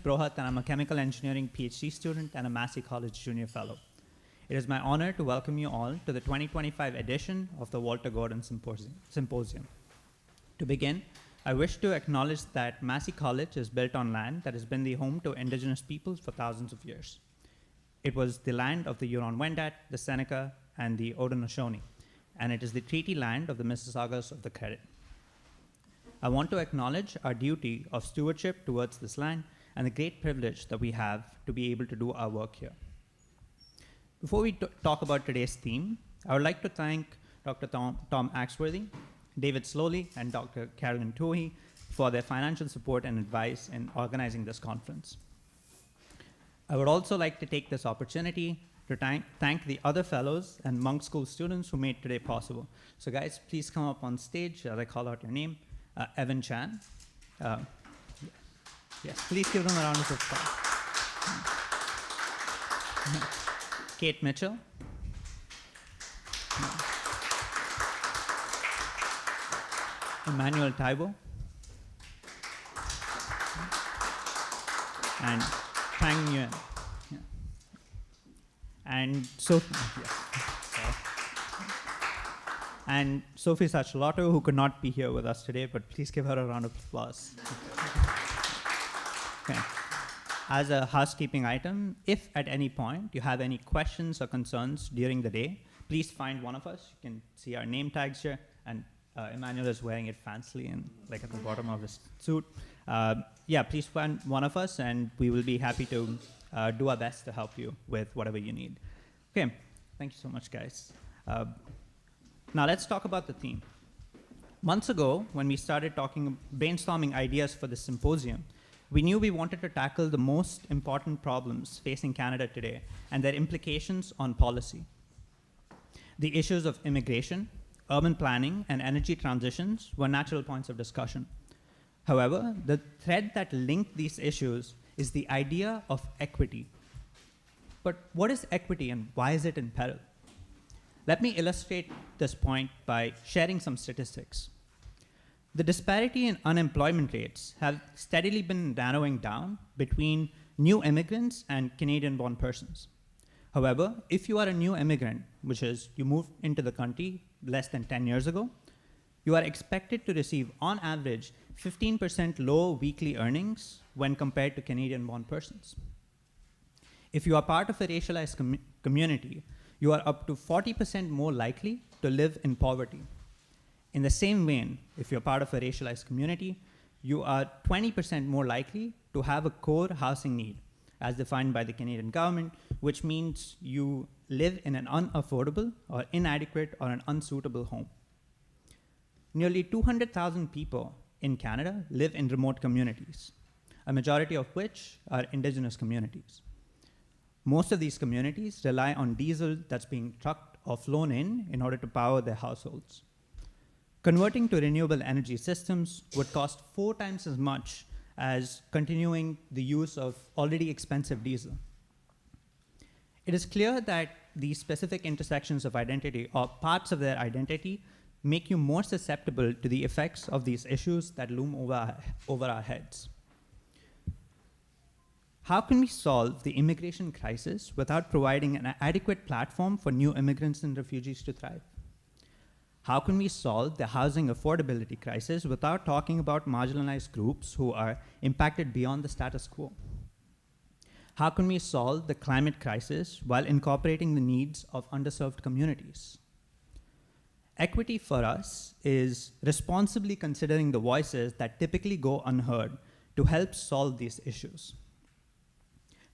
Brohat, and I'm a chemical engineering PhD student and a Massey College junior fellow. It is my honor to welcome you all to the 2025 edition of the Walter Gordon Symposium. To begin, I wish to acknowledge that Massey College is built on land that has been the home to indigenous peoples for thousands of years. It was the land of the Huron-Wendat, the Seneca, and the Haudenosaunee, and it is the treaty land of the Mississaugas of the Credit. I want to acknowledge our duty of stewardship towards this land and the great privilege that we have to be able to do our work here. Before we talk about today's theme, I would like to thank Dr. Tom Axworthy, David Slowly, and Dr. Carolyn Toohey for their financial support and advice in organizing this conference. I would also like to take this opportunity to thank the other fellows and Monk School students who made today possible. So guys, please come up on stage as I call out your name. Evan Chan. Yes, please give them a round of applause. Kate Mitchell. Emmanuel Taibo. And Tang Nguyen. Yeah. And Sophie. Yeah. And Sophie Sachalato, who could not be here with us today, but please give her a round of applause. Okay. As a housekeeping item, if at any point you have any questions or concerns during the day, please find one of us. You can see our name tags here, and Emmanuel is wearing it fancily and like at the bottom of his suit. Yeah, please find one of us, and we will be happy to do our best to help you with whatever you need. Okay, thank you so much, guys. Now let's talk about the theme. Months ago, when we started brainstorming ideas for this symposium, we knew we wanted to tackle the most important problems facing Canada today and their implications on policy. The issues of immigration, urban planning, and energy transitions were natural points of discussion. However, the thread that linked these issues is the idea of equity. But what is equity and why is it in peril? Let me illustrate this point by sharing some statistics. The disparity in unemployment rates have steadily been narrowing down between new immigrants and Canadian-born persons. However, if you are a new immigrant, which is you moved into the country less than 10 years ago, you are expected to receive, on average, 15% lower weekly earnings when compared to Canadian-born persons. If you are part of a racialized community, you are up to 40% more likely to live in poverty. In the same vein, if you're part of a racialized community, you are 20% more likely to have a core housing need, as defined by the Canadian government, which means you live in an unaffordable or inadequate or an unsuitable home. Nearly 200,000 people in Canada live in remote communities, a majority of which are Indigenous communities. Most of these communities rely on diesel that's being trucked or flown in order to power their households. Converting to renewable energy systems would cost 4 times as much as continuing the use of already expensive diesel. It is clear that these specific intersections of identity or parts of their identity make you more susceptible to the effects of these issues that loom over our heads. How can we solve the immigration crisis without providing an adequate platform for new immigrants and refugees to thrive? How can we solve the housing affordability crisis without talking about marginalized groups who are impacted beyond the status quo? How can we solve the climate crisis while incorporating the needs of underserved communities? Equity for us is responsibly considering the voices that typically go unheard to help solve these issues.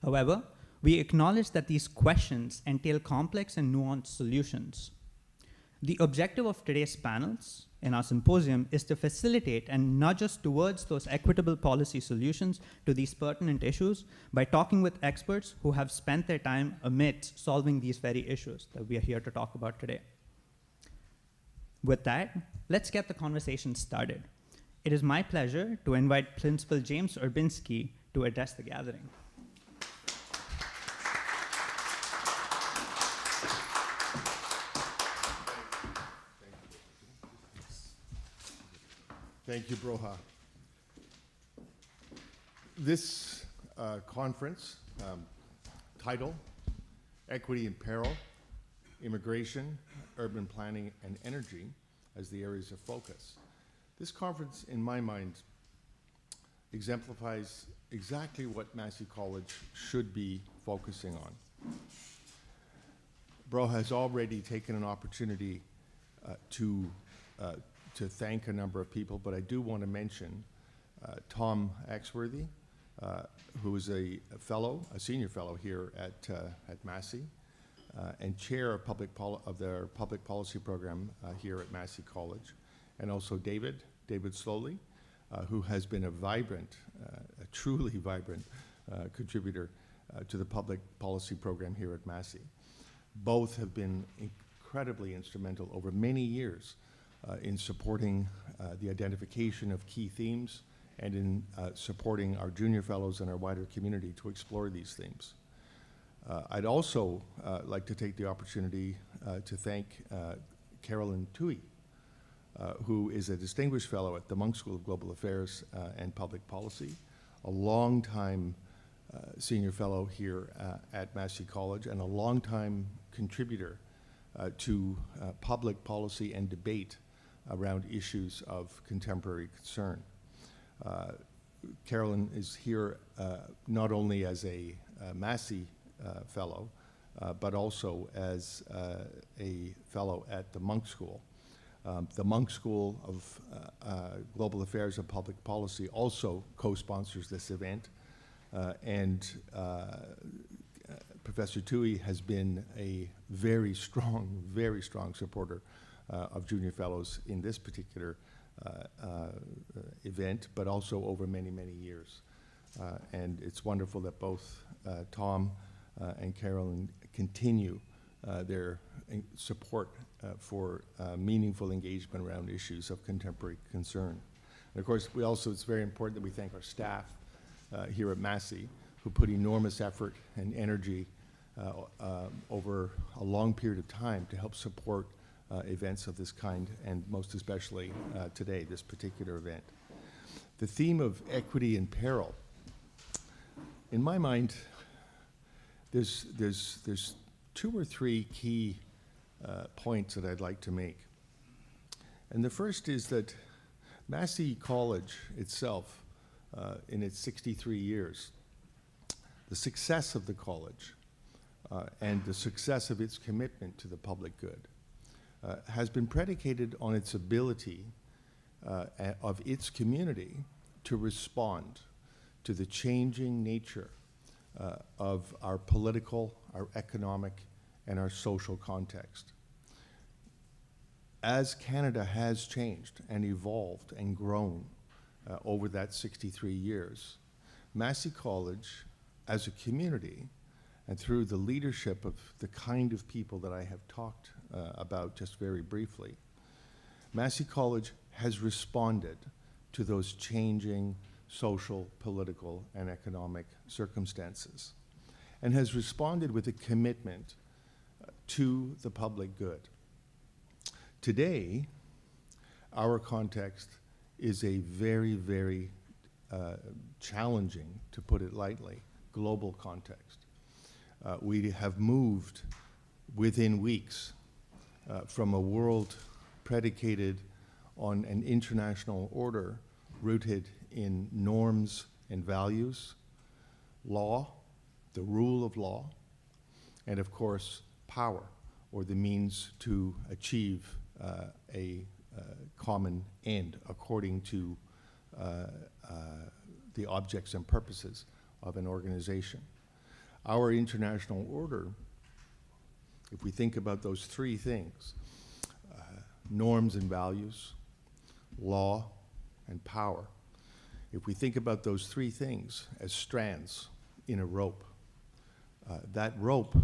However, we acknowledge that these questions entail complex and nuanced solutions. The objective of today's panels in our symposium is to facilitate and nudge us towards those equitable policy solutions to these pertinent issues by talking with experts who have spent their time amidst solving these very issues that we are here to talk about today. With that, let's get the conversation started. It is my pleasure to invite Principal James Orbinski to address the gathering. Thank you, Broha. This conference, title, Equity and Peril, Immigration, Urban Planning, and Energy as the areas of focus. This conference, in my mind, exemplifies exactly what Massey College should be focusing on. Bro has already taken an opportunity to thank a number of people, but I do want to mention Tom Axworthy, who is a senior fellow here at Massey, and chair of their public policy program here at Massey College, and also David Slowly, who has been a truly vibrant contributor to the public policy program here at Massey. Both have been incredibly instrumental over many years in supporting the identification of key themes and in supporting our junior fellows and our wider community to explore these themes. I'd also like to take the opportunity to thank Carolyn Toohey, who is a distinguished fellow at the Munk School of Global Affairs and Public Policy, a long-time senior fellow here at Massey College, and a long-time contributor to public policy and debate around issues of contemporary concern. Carolyn is here not only as a Massey fellow, but also as a fellow at the Munk School. The Munk School of Global Affairs and Public Policy also co-sponsors this event, and Professor Toohey has been a very strong supporter of junior fellows in this particular event, but also over many, many years. And it's wonderful that both Tom and Carolyn continue their support for meaningful engagement around issues of contemporary concern. And of course, it's very important that we thank our staff here at Massey, who put enormous effort and energy over a long period of time to help support events of this kind, and most especially today, this particular event. The theme of equity and peril, in my mind, there's two or three key points that I'd like to make. And the first is that Massey College itself, in its 63 years, the success of the college and the success of its commitment to the public good has been predicated on its ability of its community to respond to the changing nature of our political, our economic, and our social context. As Canada has changed and evolved and grown over that 63 years, Massey College, as a community, and through the leadership of the kind of people that I have talked about just very briefly, Massey College has responded to those changing social, political, and economic circumstances, and has responded with a commitment to the public good. Today, our context is a very, very challenging, to put it lightly, global context. We have moved within weeks from a world predicated on an international order rooted in norms and values, law, the rule of law, and of course, power, or the means to achieve a common end according to the objects and purposes of an organization. Our international order, if we think about those three things, norms and values, law, and power, if we think about those three things as strands in a rope, that rope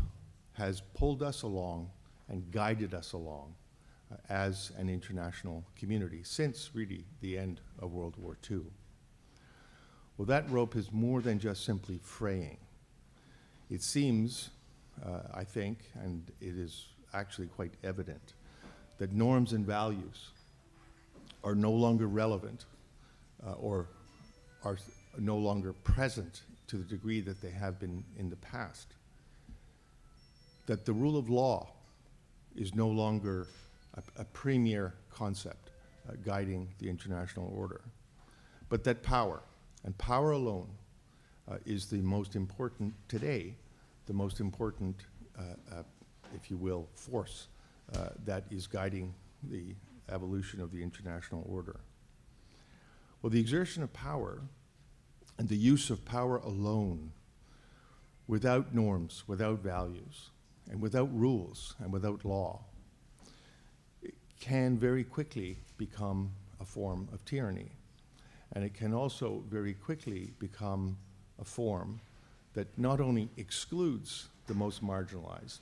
has pulled us along and guided us along as an international community since really the end of World War II. Well, that rope is more than just simply fraying. It seems, I think, and it is actually quite evident, that norms and values are no longer relevant or are no longer present to the degree that they have been in the past. That the rule of law is no longer a premier concept guiding the international order, but that power, and power alone, is the most important today, the most important, if you will, force that is guiding the evolution of the international order. Well, the exertion of power and the use of power alone, without norms, without values, and without rules, and without law, it can very quickly become a form of tyranny. And it can also very quickly become a form that not only excludes the most marginalized,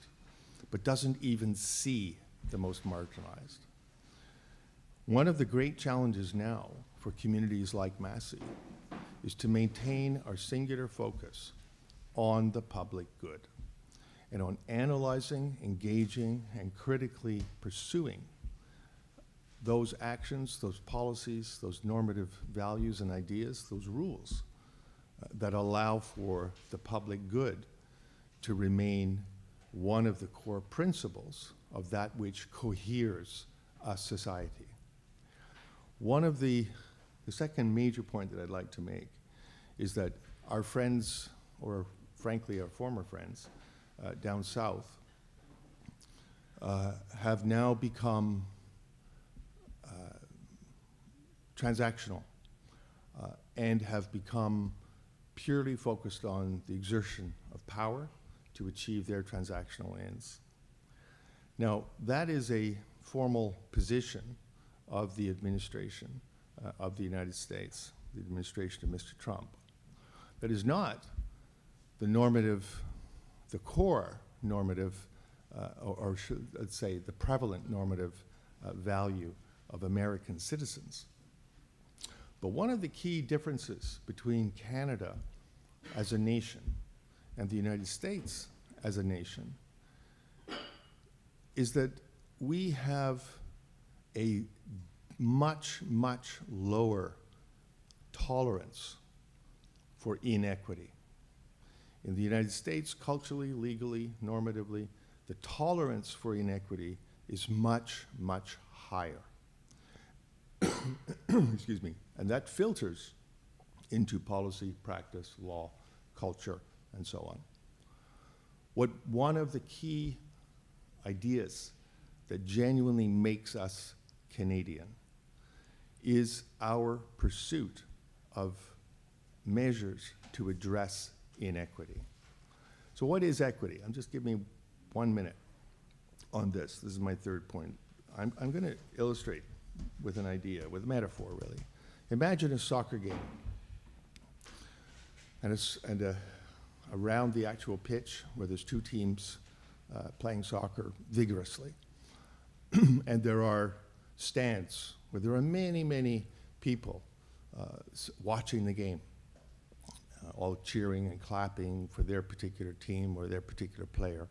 but doesn't even see the most marginalized. One of the great challenges now for communities like Massey is to maintain our singular focus on the public good and on analyzing, engaging, and critically pursuing those actions, those policies, those normative values and ideas, those rules that allow for the public good to remain one of the core principles of that which coheres a society. One of the second major point that I'd like to make is that our friends, or frankly our former friends, down south have now become transactional and have become purely focused on the exertion of power to achieve their transactional ends. Now, that is a formal position of the administration of the United States, the administration of Mr. Trump. That is not the normative, the core normative, or should let's say the prevalent normative value of American citizens. But one of the key differences between Canada as a nation and the United States as a nation is that we have a much, much lower tolerance for inequity. In the United States, culturally, legally, normatively, the tolerance for inequity is much, much higher. Excuse me. And that filters into policy, practice, law, culture, and so on. One of the key ideas that genuinely makes us Canadian is our pursuit of measures to address inequity. So what is equity? Just give me 1 minute on this. This is my third point. I'm going to illustrate with an idea, with a metaphor, really. Imagine a soccer game, and around the actual pitch where there's two teams playing soccer vigorously, and there are stands where there are many, many people watching the game, all cheering and clapping for their particular team or their particular player.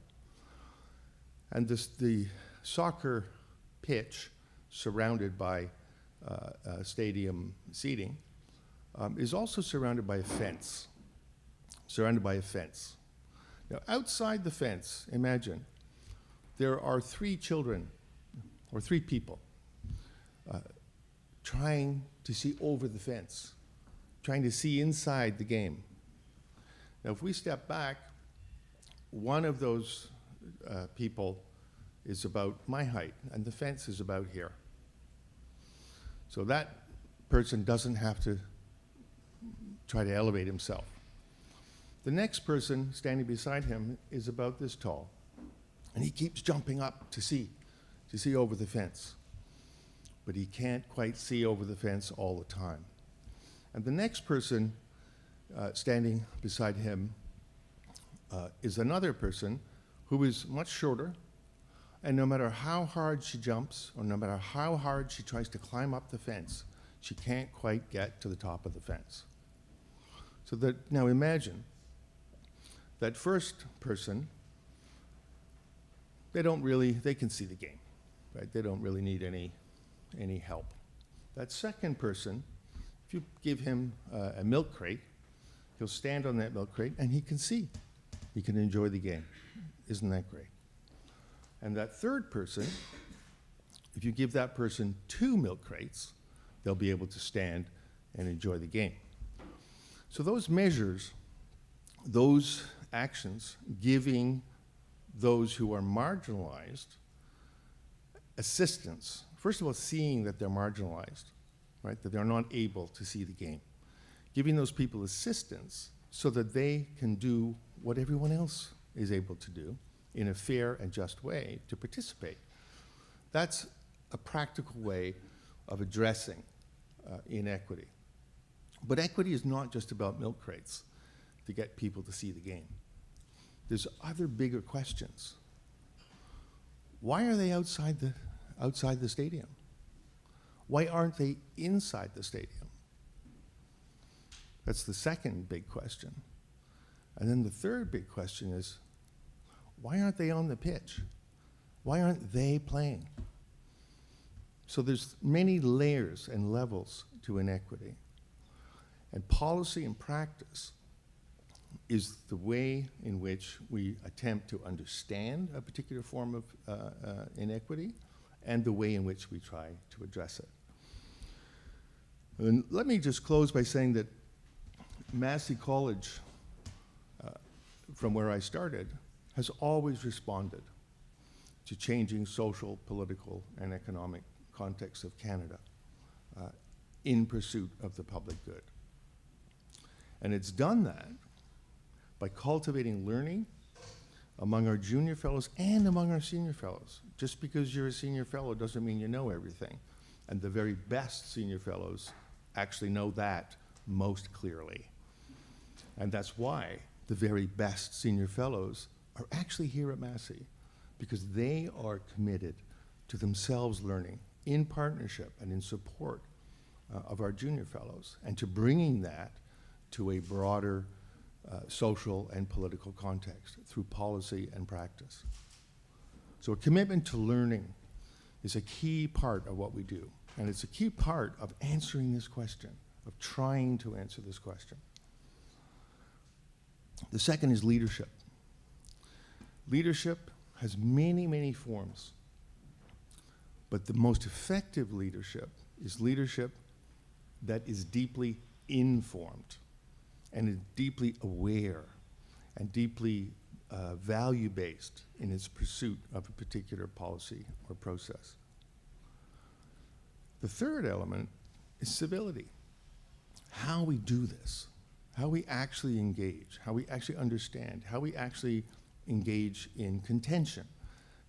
And the soccer pitch, surrounded by stadium seating, is also surrounded by a fence. Now, outside the fence, imagine, there are three children, or three people, trying to see over the fence, trying to see inside the game. Now, if we step back, one of those people is about my height, and the fence is about here. So that person doesn't have to try to elevate himself. The next person standing beside him is about this tall, and he keeps jumping up to see over the fence. But he can't quite see over the fence all the time. And the next person standing beside him is another person who is much shorter, and no matter how hard she jumps, or no matter how hard she tries to climb up the fence, she can't quite get to the top of the fence. So that, now imagine, that first person, they can see the game, right? They don't really need any help. That second person, if you give him a milk crate, He'll stand on that milk crate and he can see. He can enjoy the game. Isn't that great? And that third person, if you give that person 2 milk crates, they'll be able to stand and enjoy the game. So those measures, those actions, giving those who are marginalized assistance, first of all, seeing that they're marginalized, right, that they're not able to see the game, giving those people assistance so that they can do what everyone else is able to do in a fair and just way to participate. That's a practical way of addressing inequity. But equity is not just about milk crates to get people to see the game. There's other bigger questions. Why are they outside the stadium? Why aren't they inside the stadium? That's the second big question. And then the third big question is, why aren't they on the pitch? Why aren't they playing? So there's many layers and levels to inequity. And policy and practice is the way in which we attempt to understand a particular form of inequity and the way in which we try to address it. And let me just close by saying that Massey College, from where I started, has always responded to changing social, political, and economic context of Canada in pursuit of the public good. And it's done that by cultivating learning among our junior fellows and among our senior fellows. Just because you're a senior fellow doesn't mean you know everything. And the very best senior fellows actually know that most clearly. And that's why the very best senior fellows are actually here at Massey, because they are committed to themselves learning in partnership and in support of our junior fellows, and to bringing that to a broader social and political context through policy and practice. So a commitment to learning is a key part of what we do, and it's a key part of answering this question, of trying to answer this question. The second is leadership. Leadership has many, many forms, but the most effective leadership is leadership that is deeply informed and is deeply aware and deeply value-based in its pursuit of a particular policy or process. The third element is civility. How we do this, how we actually engage, how we actually understand, how we actually engage in contention,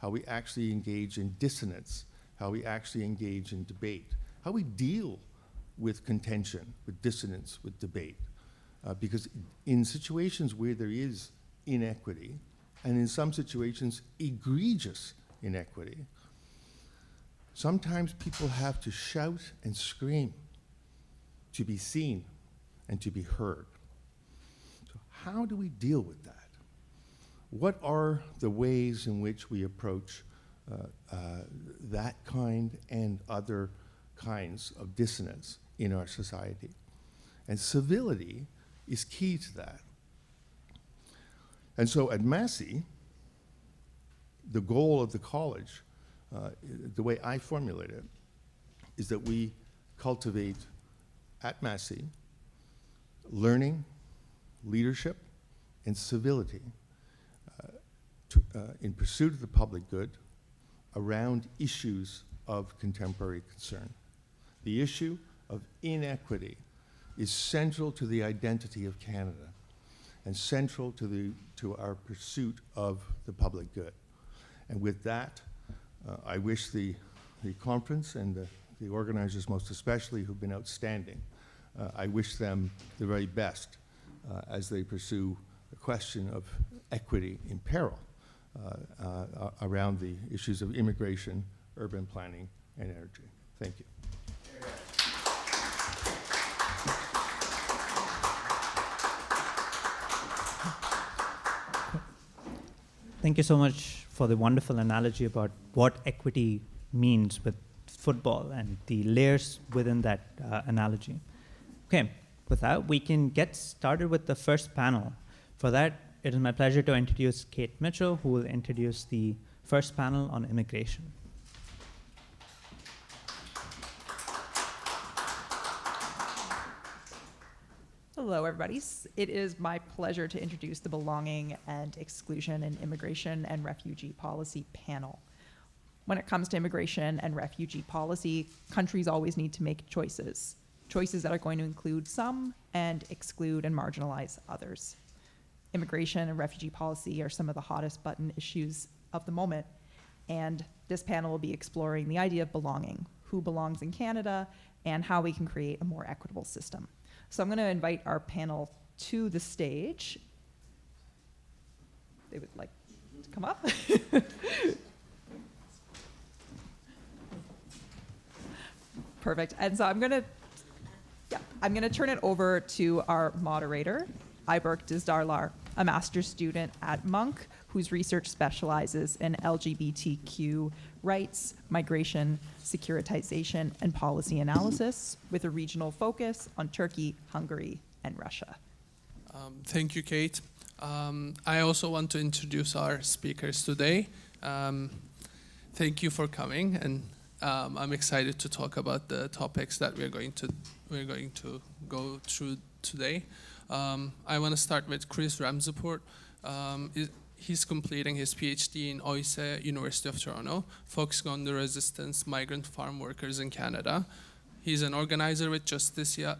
how we actually engage in dissonance, how we actually engage in debate, how we deal with contention, with dissonance, with debate. Because in situations where there is inequity, and in some situations egregious inequity, sometimes people have to shout and scream to be seen and to be heard. So how do we deal with that? What are the ways in which we approach that kind and other kinds of dissonance in our society? And civility is key to that. And so at Massey, the goal of the college, the way I formulate it, is that we cultivate at Massey learning, leadership, and civility in pursuit of the public good around issues of contemporary concern. The issue of inequity is central to the identity of Canada and central to our pursuit of the public good. And with that, I wish the conference and the organizers most especially, who've been outstanding, I wish them the very best as they pursue the question of equity in peril around the issues of immigration, urban planning, and energy. Thank you. Thank you so much for the wonderful analogy about what equity means with football and the layers within that analogy. Okay, With that, we can get started with the first panel. For that, it is my pleasure to introduce Kate Mitchell, who will introduce the first panel on immigration. Hello, everybody. It is my pleasure to introduce the Belonging and Exclusion in Immigration and Refugee Policy panel. When it comes to immigration and refugee policy, countries always need to make choices that are going to include some and exclude and marginalize others. Immigration and refugee policy are some of the hottest button issues of the moment, and this panel will be exploring the idea of belonging, who belongs in Canada, and how we can create a more equitable system. So I'm going to invite our panel to the stage. They would like to come up. Perfect. And so I'm going to turn it over to our moderator, Iberk Dizdarlar, a master's student at Monk, whose research specializes in LGBTQ rights, migration, securitization, and policy analysis, with a regional focus on Turkey, Hungary, and Russia. Thank you, Kate. I also want to introduce our speakers today. Thank you for coming, and I'm excited to talk about the topics that we're going to go through today. I want to start with Chris Ramsaport. He's completing his PhD in OISE, University of Toronto, focusing on the resistance migrant farm workers in Canada. He's an organizer with Justicia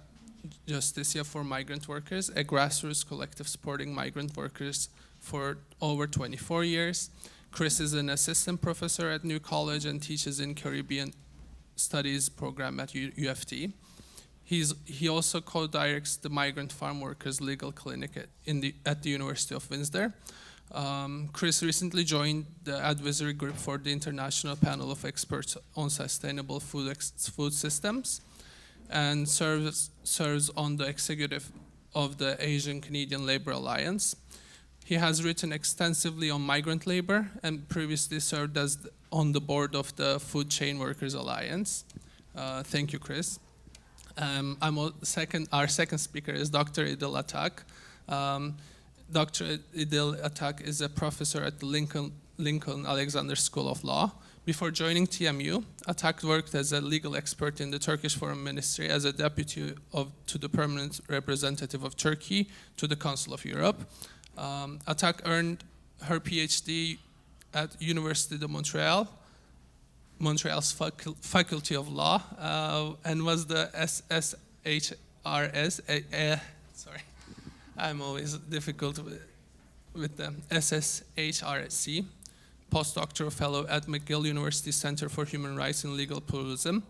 for Migrant Workers, a grassroots collective supporting migrant workers for over 24 years. Chris is an assistant professor at New College and teaches in Caribbean Studies program at UFT. He also co-directs the Migrant Farm Workers Legal Clinic at the University of Windsor. Chris recently joined the advisory group for the International Panel of Experts on Sustainable Food Systems and serves on the executive of the Asian Canadian Labour Alliance. He has written extensively on migrant labor and previously served on the board of the Food Chain Workers Alliance. Thank you, Chris. Our second speaker is Dr. Idil Atak. Dr. Idil Atak is a professor at the Lincoln Alexander School of Law. Before joining TMU, Atak worked as a legal expert in the Turkish Foreign Ministry as a deputy to the permanent representative of Turkey to the Council of Europe. Atak earned her PhD at Université de Montreal's Faculty of Law, and was the SSHRS, sorry, I'm always difficult with the SSHRC, postdoctoral fellow at McGill University Center for Human Rights and Legal Pluralism.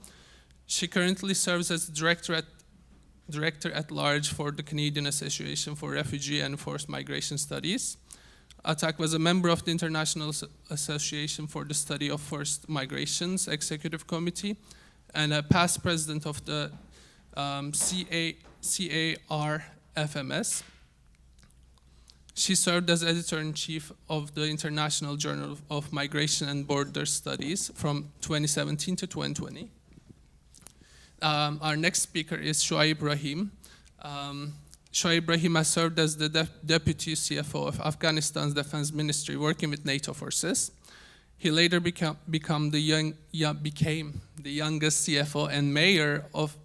She currently serves as director at large for the Canadian Association for Refugee and Forced Migration Studies. Atak was a member of the International Association for the Study of Forced Migrations Executive Committee and a past president of the CARFMS. She served as editor-in-chief of the International Journal of Migration and Border Studies from 2017 to 2020. Our next speaker is Shoaib Rahim. Shoaib Rahim has served as the deputy CFO of Afghanistan's Defense Ministry, working with NATO forces. He later became the youngest CFO and mayor of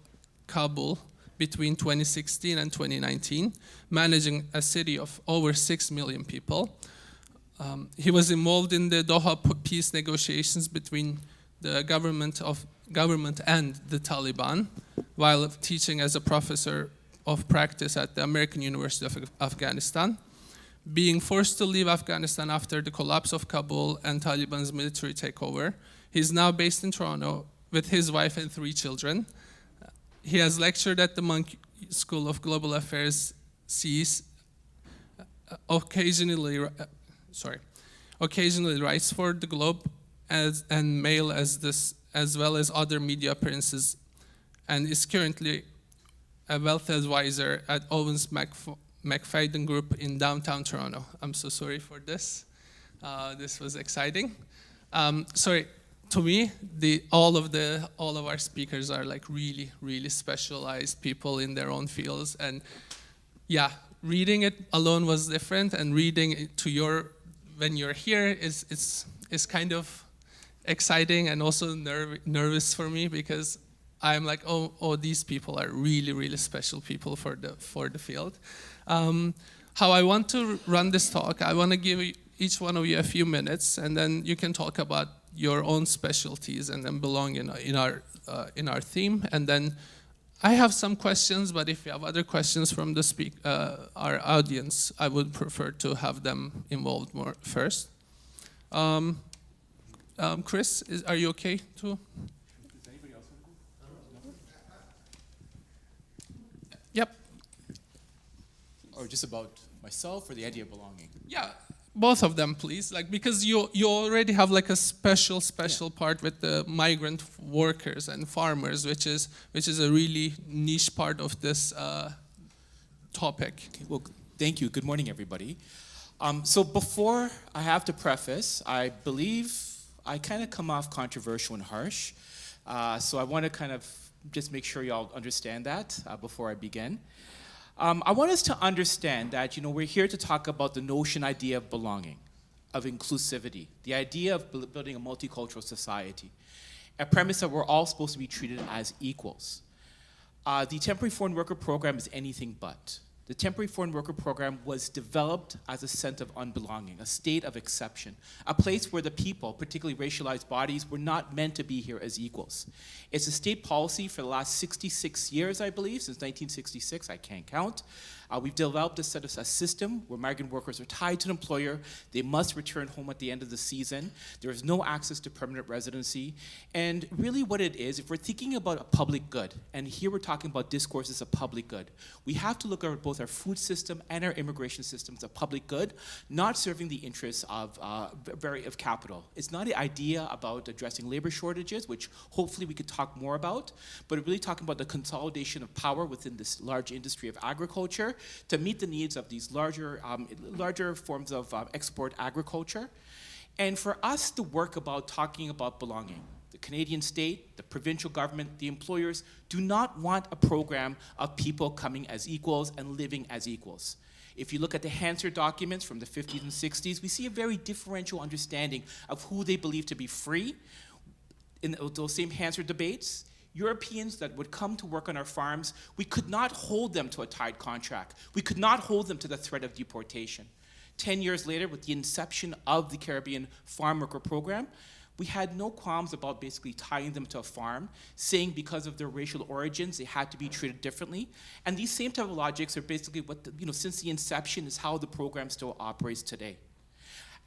Kabul between 2016 and 2019, managing a city of over 6 million people. He was involved in the Doha peace negotiations between the government and the Taliban, while teaching as a professor of practice at the American University of Afghanistan. Being forced to leave Afghanistan after the collapse of Kabul and Taliban's military takeover, he's now based in Toronto with his wife and 3 children. He has lectured at the Monk School of Global Affairs, CEAS, occasionally writes for The Globe and Mail as well as other media appearances, and is currently a wealth advisor at Owens McFadden Group in downtown Toronto. I'm so sorry for this. This was exciting. to me, all of our speakers are like really, really specialized people in their own fields. And yeah, reading it alone was different, and reading it when you're here is kind of exciting and also nervous for me, because I'm like, oh, these people are really, really special people for the field. How I want to run this talk, I want to give each one of you a few minutes, and then you can talk about your own specialties and then belong in our theme. And then I have some questions, but if you have other questions from our audience, I would prefer to have them involved more first. Chris, are you okay too? Does anybody else want to go? Yep. Or just about myself, or the idea of belonging? Yeah, both of them, please. Like, because you already have like a special part with the migrant workers and farmers, which is a really niche part of this topic. Okay, well, thank you. Good morning, everybody. So before I have to preface, I believe I kind of come off controversial and harsh. So I want to kind of just make sure y'all understand that before I begin. I want us to understand that, we're here to talk about the idea of belonging, of inclusivity, the idea of building a multicultural society, a premise that we're all supposed to be treated as equals. The Temporary Foreign Worker Program is anything but. The Temporary Foreign Worker Program was developed as a sense of unbelonging, a state of exception, a place where the people, particularly racialized bodies, were not meant to be here as equals. It's a state policy for the last 66 years, I believe, since 1966, I can't count. We've developed a system where migrant workers are tied to an employer. They must return home at the end of the season. There is no access to permanent residency. And really what it is, if we're thinking about a public good, and here we're talking about discourse as a public good, we have to look at both our food system and our immigration system as a public good, not serving the interests of capital. It's not an idea about addressing labor shortages, which hopefully we could talk more about, but really talking about the consolidation of power within this large industry of agriculture to meet the needs of these larger forms of export agriculture. And for us to work about talking about belonging, the Canadian state, the provincial government, the employers do not want a program of people coming as equals and living as equals. If you look at the Hansard documents from the 50s and 60s, we see a very differential understanding of who they believe to be free. In those same Hansard debates, Europeans that would come to work on our farms, we could not hold them to a tied contract. We could not hold them to the threat of deportation. 10 years later, with the inception of the Caribbean Farm Worker Program, we had no qualms about basically tying them to a farm, saying because of their racial origins, they had to be treated differently. And these same type of logics are basically what, since the inception is how the program still operates today.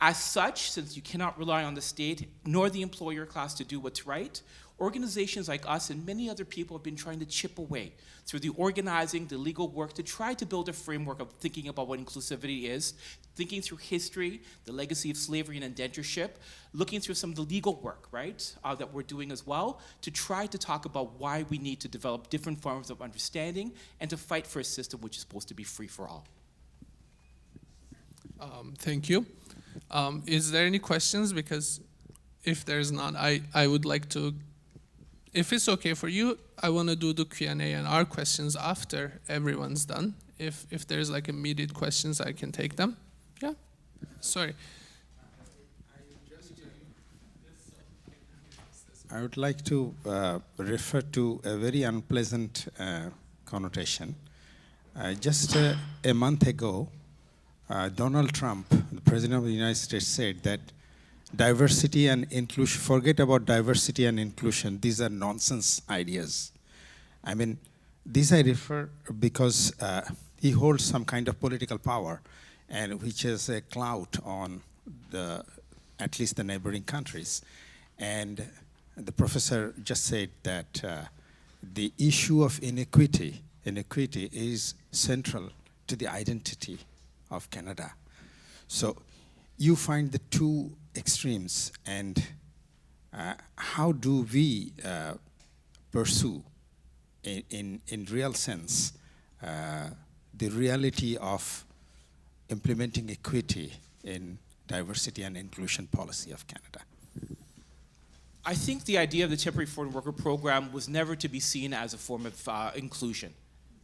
As such, since you cannot rely on the state nor the employer class to do what's right, organizations like us and many other people have been trying to chip away through the organizing, the legal work to try to build a framework of thinking about what inclusivity is, thinking through history, the legacy of slavery and indentureship, looking through some of the legal work, right, that we're doing as well, to try to talk about why we need to develop different forms of understanding and to fight for a system which is supposed to be free for all. Thank you. Is there any questions? Because if there's none, I would like to, if it's okay for you, I want to do the Q&A and our questions after everyone's done. If there's like immediate questions, I can take them. Yeah, sorry. I would like to refer to a very unpleasant connotation. Just a month ago, Donald Trump, the President of the United States, said that diversity and inclusion, forget about diversity and inclusion, these are nonsense ideas. I mean, these I refer because he holds some kind of political power, and which is a clout on at least the neighboring countries. And the professor just said that the issue of inequity is central to the identity of Canada. So you find the two extremes, and how do we pursue in real sense the reality of implementing equity in diversity and inclusion policy of Canada? I think the idea of the temporary foreign worker program was never to be seen as a form of inclusion.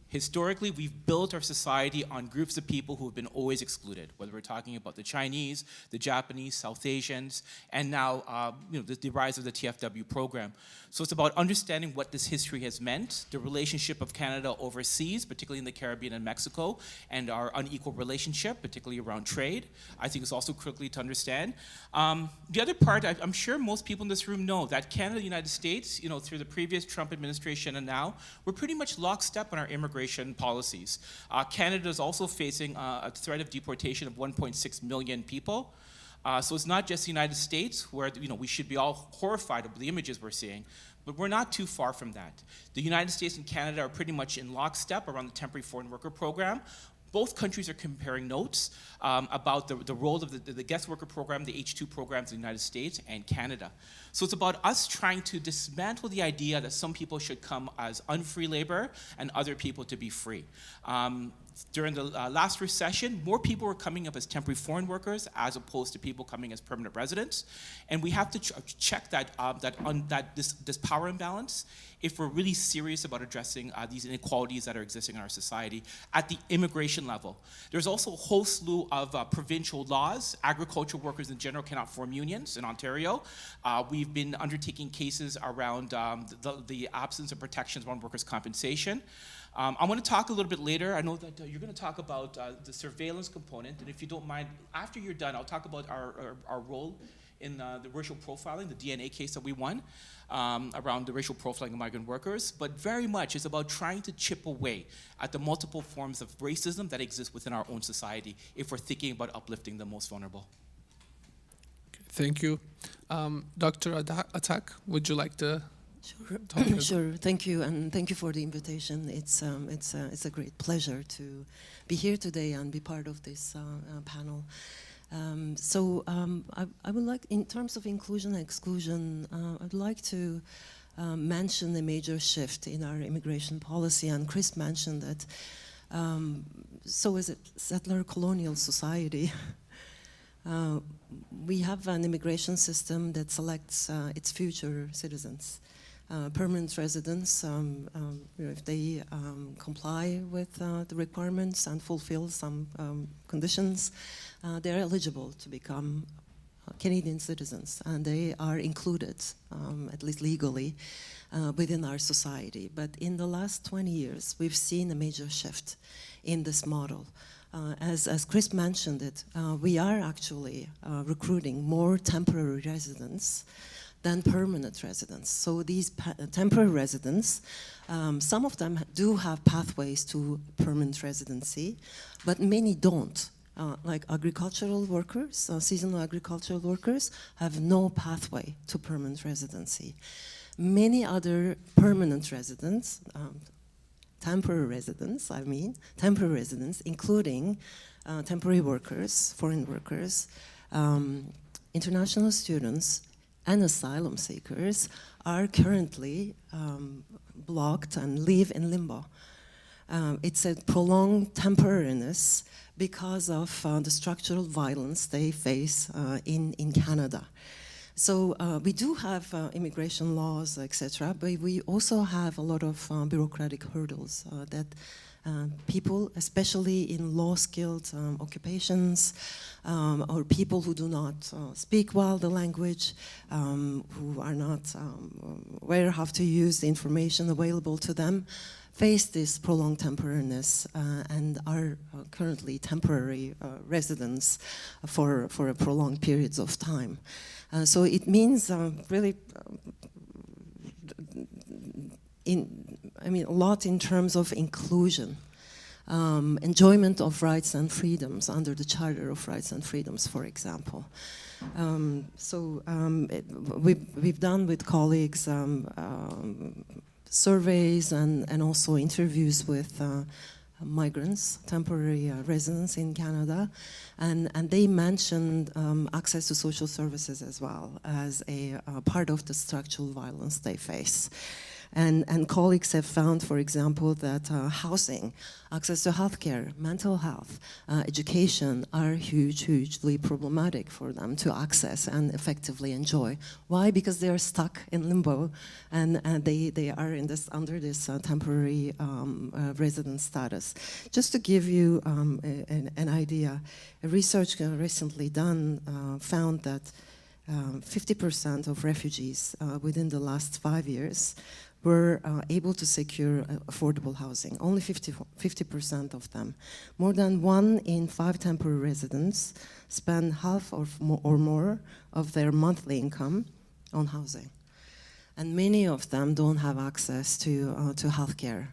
Historically, we've built our society on groups of people who have been always excluded, whether we're talking about the Chinese, the Japanese, South Asians, and now the rise of the TFW program. So it's about understanding what this history has meant, the relationship of Canada overseas, particularly in the Caribbean and Mexico, and our unequal relationship, particularly around trade. I think it's also critically to understand. The other part, I'm sure most people in this room know that Canada and the United States, through the previous Trump administration and now, we're pretty much lockstep on our immigration policies. Canada is also facing a threat of deportation of 1.6 million people. So it's not just the United States where we should be all horrified of the images we're seeing, but we're not too far from that. The United States and Canada are pretty much in lockstep around the temporary foreign worker program. Both countries are comparing notes about the role of the guest worker program, the H2 programs in the United States and Canada. So it's about us trying to dismantle the idea that some people should come as unfree labor and other people to be free. During the last recession, more people were coming up as temporary foreign workers as opposed to people coming as permanent residents. And we have to check this power imbalance if we're really serious about addressing these inequalities that are existing in our society at the immigration level. There's also a whole slew of provincial laws. Agricultural workers in general cannot form unions in Ontario. We've been undertaking cases around the absence of protections around workers' compensation. I want to talk a little bit later. I know that you're going to talk about the surveillance component, and if you don't mind, after you're done, I'll talk about our role in the racial profiling, the DNA case that we won around the racial profiling of migrant workers. But very much it's about trying to chip away at the multiple forms of racism that exist within our own society if we're thinking about uplifting the most vulnerable. Thank you. Dr. Atak, would you like to? Sure. Sure. Thank you, and thank you for the invitation. It's a great pleasure to be here today and be part of this panel. I would like, in terms of inclusion and exclusion, I'd like to mention a major shift in our immigration policy. And Chris mentioned that. So as a settler colonial society, we have an immigration system that selects its future citizens. Permanent residents, if they comply with the requirements and fulfill some conditions, they're eligible to become Canadian citizens, and they are included, at least legally, within our society. But in the last 20 years, we've seen a major shift in this model. As Chris mentioned it, we are actually recruiting more temporary residents than permanent residents. So these temporary residents, some of them do have pathways to permanent residency, but many don't. Like agricultural workers, seasonal agricultural workers, have no pathway to permanent residency. Many other permanent residents, temporary residents, including temporary workers, foreign workers, international students, and asylum seekers are currently blocked and live in limbo. It's a prolonged temporariness because of the structural violence they face in Canada. So we do have immigration laws, etc., but we also have a lot of bureaucratic hurdles that people, especially in low-skilled occupations, or people who do not speak well the language, who are not aware how to use the information available to them, face this prolonged temporariness and are currently temporary residents for a prolonged periods of time. So it means really a lot in terms of inclusion, enjoyment of rights and freedoms under the Charter of Rights and Freedoms, for example. We've done with colleagues surveys and also interviews with migrants, temporary residents in Canada, and they mentioned access to social services as well as a part of the structural violence they face. And colleagues have found, for example, that housing, access to healthcare, mental health, education are hugely problematic for them to access and effectively enjoy. Why? Because they are stuck in limbo, and they are in this under this temporary residence status. Just to give you an idea, a research recently done found that 50% of refugees within the last 5 years were able to secure affordable housing. Only 50% of them. More than 1 in 5 temporary residents spend half or more of their monthly income on housing. And many of them don't have access to healthcare.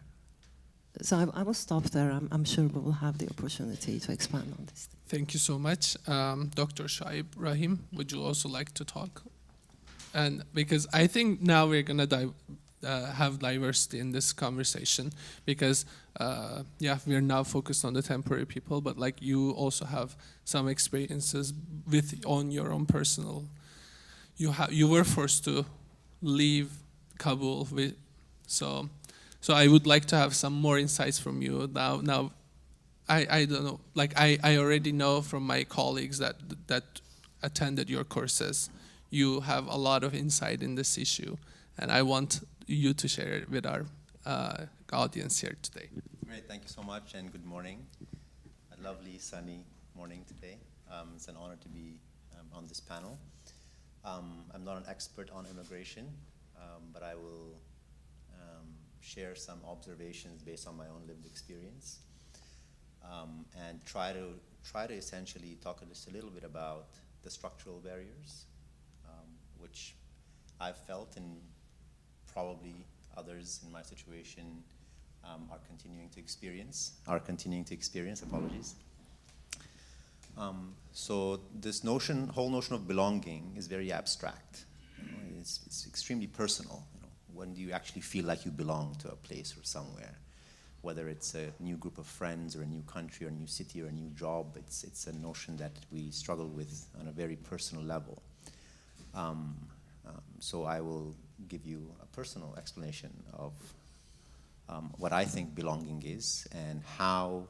So I will stop there. I'm sure we will have the opportunity to expand on this. Thank you so much. Dr. Shaib Rahim, would you also like to talk? And because I think now we're going to have diversity in this conversation, because yeah, we're now focused on the temporary people, but like you also have some experiences on your own personal. You were forced to leave Kabul so I would like to have some more insights from you now. I don't know, like I already know from my colleagues that attended your courses, you have a lot of insight in this issue, and I want you to share it with our audience here today. Great, thank you so much, and good morning. A lovely sunny morning today. It's an honor to be on this panel. I'm not an expert on immigration, but I will share some observations based on my own lived experience, and try to essentially talk just a little bit about the structural barriers, which I've felt, and probably others in my situation are continuing to experience. Apologies. So this whole notion of belonging is very abstract. You know, it's extremely personal. You know, when do you actually feel like you belong to a place or somewhere? Whether it's a new group of friends or a new country or a new city or a new job, it's a notion that we struggle with on a very personal level. So I will give you a personal explanation of what I think belonging is, and how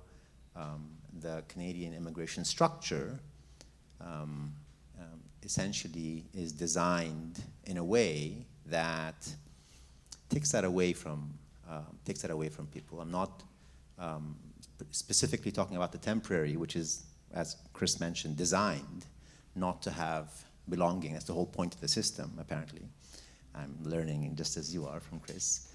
the Canadian immigration structure essentially is designed in a way that takes that away from people. I'm not specifically talking about the temporary, which is, as Chris mentioned, designed not to have belonging. That's the whole point of the system, apparently. I'm learning just as you are from Chris.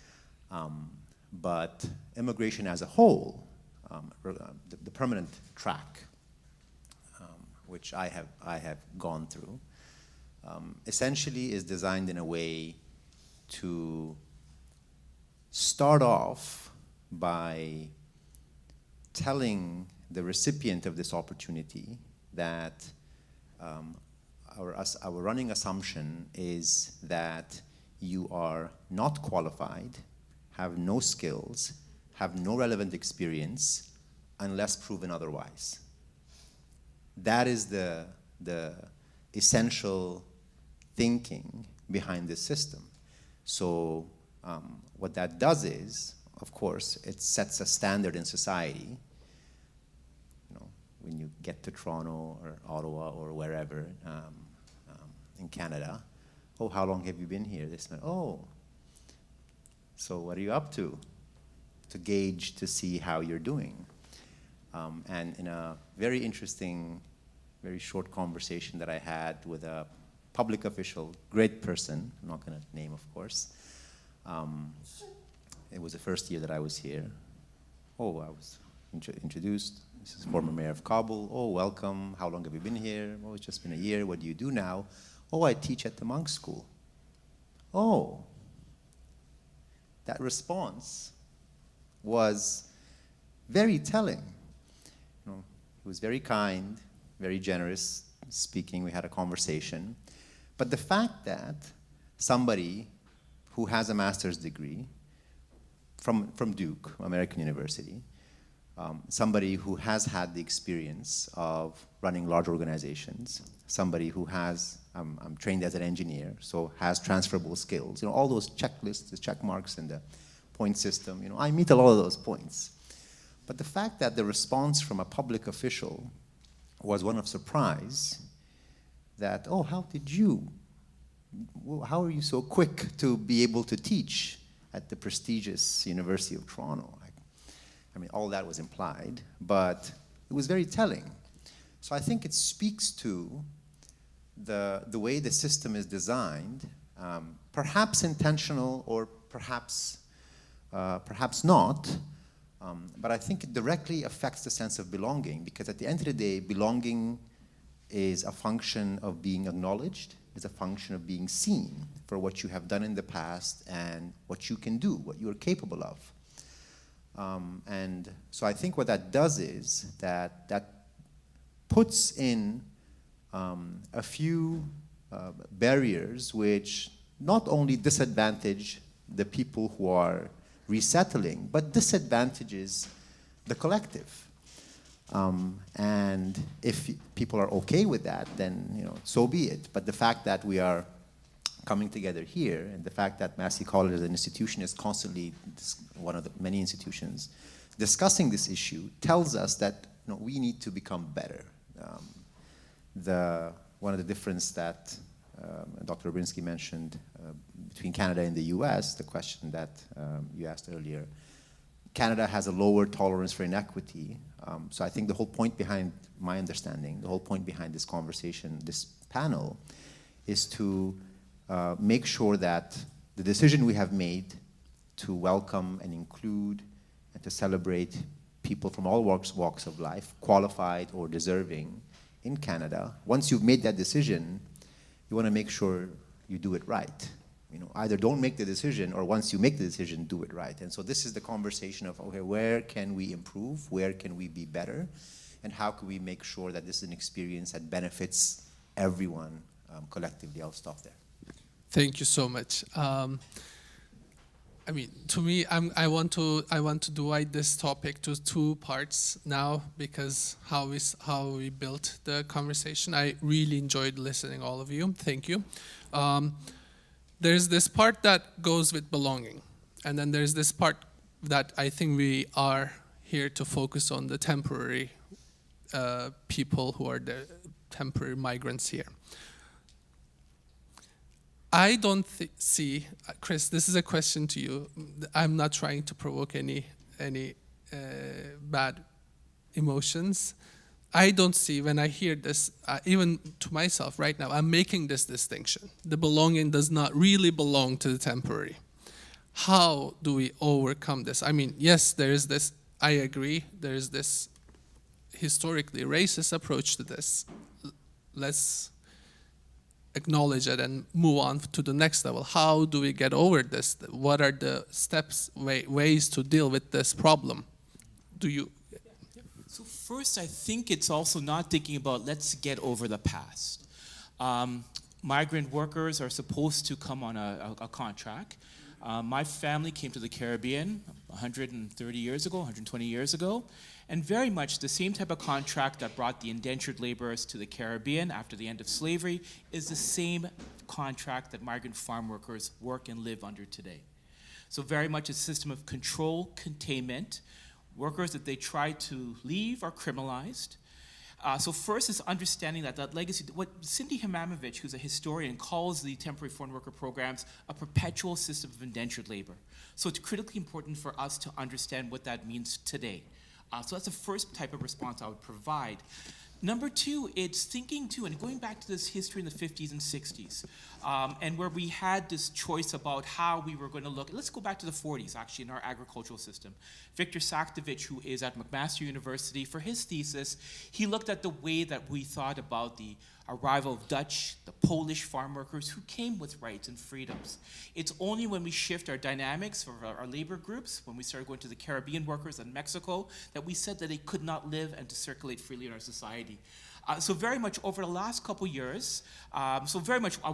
But immigration as a whole, the permanent track, which I have gone through, essentially is designed in a way to start off by telling the recipient of this opportunity that our running assumption is that you are not qualified, have no skills, have no relevant experience, unless proven otherwise. That is the essential thinking behind this system. So what that does is, of course, it sets a standard in society. You know, when you get to Toronto or Ottawa or wherever in Canada, oh, how long have you been here? This man, oh, so what are you up to gauge, to see how you're doing. And in a very interesting, very short conversation that I had with a public official, great person, I'm not going to name, of course. It was the first year that I was here. Oh, I was introduced. This is former mayor of Kabul. Oh, welcome. How long have you been here? Oh, it's just been a year. What do you do now? Oh, I teach at the monk school. Oh, that response was very telling. You know, he was very kind, very generous speaking. We had a conversation. But the fact that somebody who has a master's degree from Duke, American University, somebody who has had the experience of running large organizations, somebody who has, I'm trained as an engineer, so has transferable skills, you know, all those checklists, the check marks and the point system, you know, I meet a lot of those points. But the fact that the response from a public official was one of surprise, that, oh, how are you so quick to be able to teach at the prestigious University of Toronto? I mean, all that was implied, but it was very telling. So I think it speaks to the way the system is designed, perhaps intentional or perhaps not, but I think it directly affects the sense of belonging, because at the end of the day, belonging is a function of being acknowledged, is a function of being seen for what you have done in the past and what you can do, what you are capable of. And so I think what that does is that puts in a few barriers which not only disadvantage the people who are resettling, but disadvantages the collective. And if people are okay with that, then, you know, so be it. But the fact that we are coming together here, and the fact that Massey College as an institution is constantly one of the many institutions discussing this issue, tells us that, you know, we need to become better. One of the differences that Dr. Orbinski mentioned between Canada and the US, the question that you asked earlier, Canada has a lower tolerance for inequity. So I think the whole point behind my understanding, the whole point behind this conversation, this panel, is to make sure that the decision we have made to welcome and include and to celebrate people from all walks of life, qualified or deserving, in Canada, once you've made that decision, you want to make sure you do it right. You know, either don't make the decision, or once you make the decision, do it right. And so this is the conversation of, okay, where can we improve? Where can we be better? And how can we make sure that this is an experience that benefits everyone collectively? I'll stop there. Thank you so much. I mean, to me, I want to divide this topic to two parts now, because how we built the conversation. I really enjoyed listening all of you. Thank you. There's this part that goes with belonging, and then there's this part that I think we are here to focus on, the temporary people who are the temporary migrants here. I don't see, Chris, this is a question to you. I'm not trying to provoke any bad emotions. I don't see, when I hear this, even to myself right now, I'm making this distinction. The belonging does not really belong to the temporary. How do we overcome this? I mean, yes, there is this, I agree, there is this historically racist approach to this. Let's acknowledge it and move on to the next level. How do we get over this? What are the steps, ways to deal with this problem? Do you? So first, I think it's also not thinking about let's get over the past. Migrant workers are supposed to come on a contract. My family came to the Caribbean 130 years ago, 120 years ago, and very much the same type of contract that brought the indentured laborers to the Caribbean after the end of slavery is the same contract that migrant farm workers work and live under today. So very much a system of control, containment. Workers that they try to leave are criminalized. So first is understanding that legacy, what Cindy Himamovich, who's a historian, calls the temporary foreign worker programs a perpetual system of indentured labor. So it's critically important for us to understand what that means today. So that's the first type of response I would provide. Number two, it's thinking too, and going back to this history in the 50s and 60s, and where we had this choice about how we were going to look. Let's go back to the 40s, actually, in our agricultural system. Victor Saxe, who is at McMaster University, for his thesis, he looked at the way that we thought about the arrival of Dutch, the Polish farm workers who came with rights and freedoms. It's only when we shift our dynamics for our labor groups, when we started going to the Caribbean workers in Mexico, that we said that they could not live and to circulate freely in our society. So very much over the last couple years, I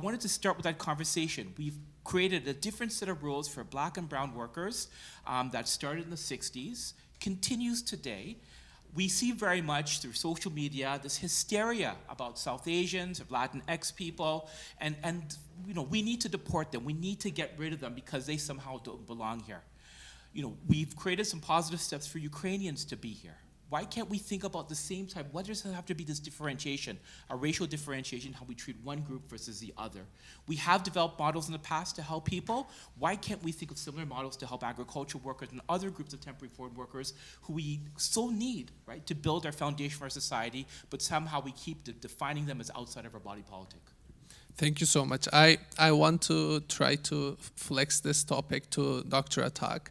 wanted to start with that conversation. We've created a different set of rules for black and brown workers that started in the 60s, continues today. We see very much through social media this hysteria about South Asians, of Latinx people, and you know, we need to deport them. We need to get rid of them because they somehow don't belong here. You know, we've created some positive steps for Ukrainians to be here. Why can't we think about the same type? Why does there have to be this differentiation, a racial differentiation, how we treat one group versus the other? We have developed models in the past to help people. Why can't we think of similar models to help agricultural workers and other groups of temporary foreign workers who we so need, right, to build our foundation for our society, but somehow we keep defining them as outside of our body politic? Thank you so much. I want to try to flex this topic to Dr. Atak.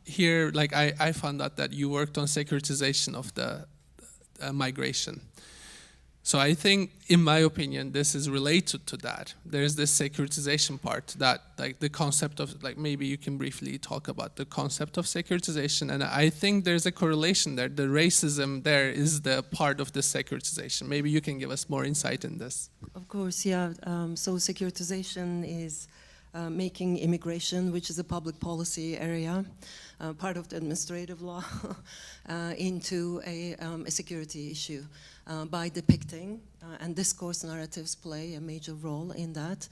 Here, like I found out that you worked on securitization of the migration. So I think, in my opinion, this is related to that. There's this securitization part that, like the concept of, like maybe you can briefly talk about the concept of securitization. And I think there's a correlation there. The racism there is the part of the securitization. Maybe you can give us more insight in this. Of course, yeah. So securitization is making immigration, which is a public policy area, part of the administrative law, into a security issue by depicting, and discourse narratives play a major role in that,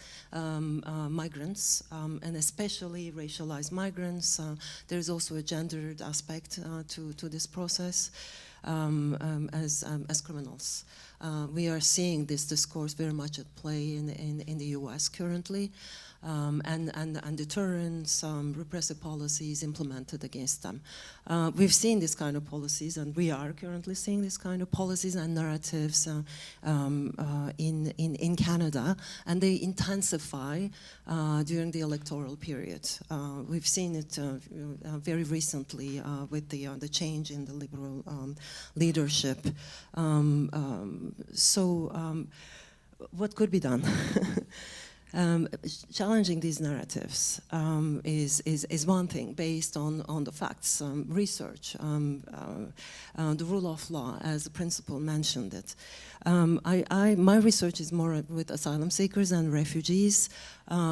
migrants, and especially racialized migrants. There's also a gendered aspect to this process as criminals. We are seeing this discourse very much at play in the US currently, and deterrence, repressive policies implemented against them. We've seen this kind of policies, and we are currently seeing this kind of policies and narratives in Canada, and they intensify during the electoral period. We've seen it very recently with the change in the Liberal leadership. What could be done? Challenging these narratives is one thing based on the facts, research, the rule of law, as the principal mentioned it. My research is more with asylum seekers and refugees.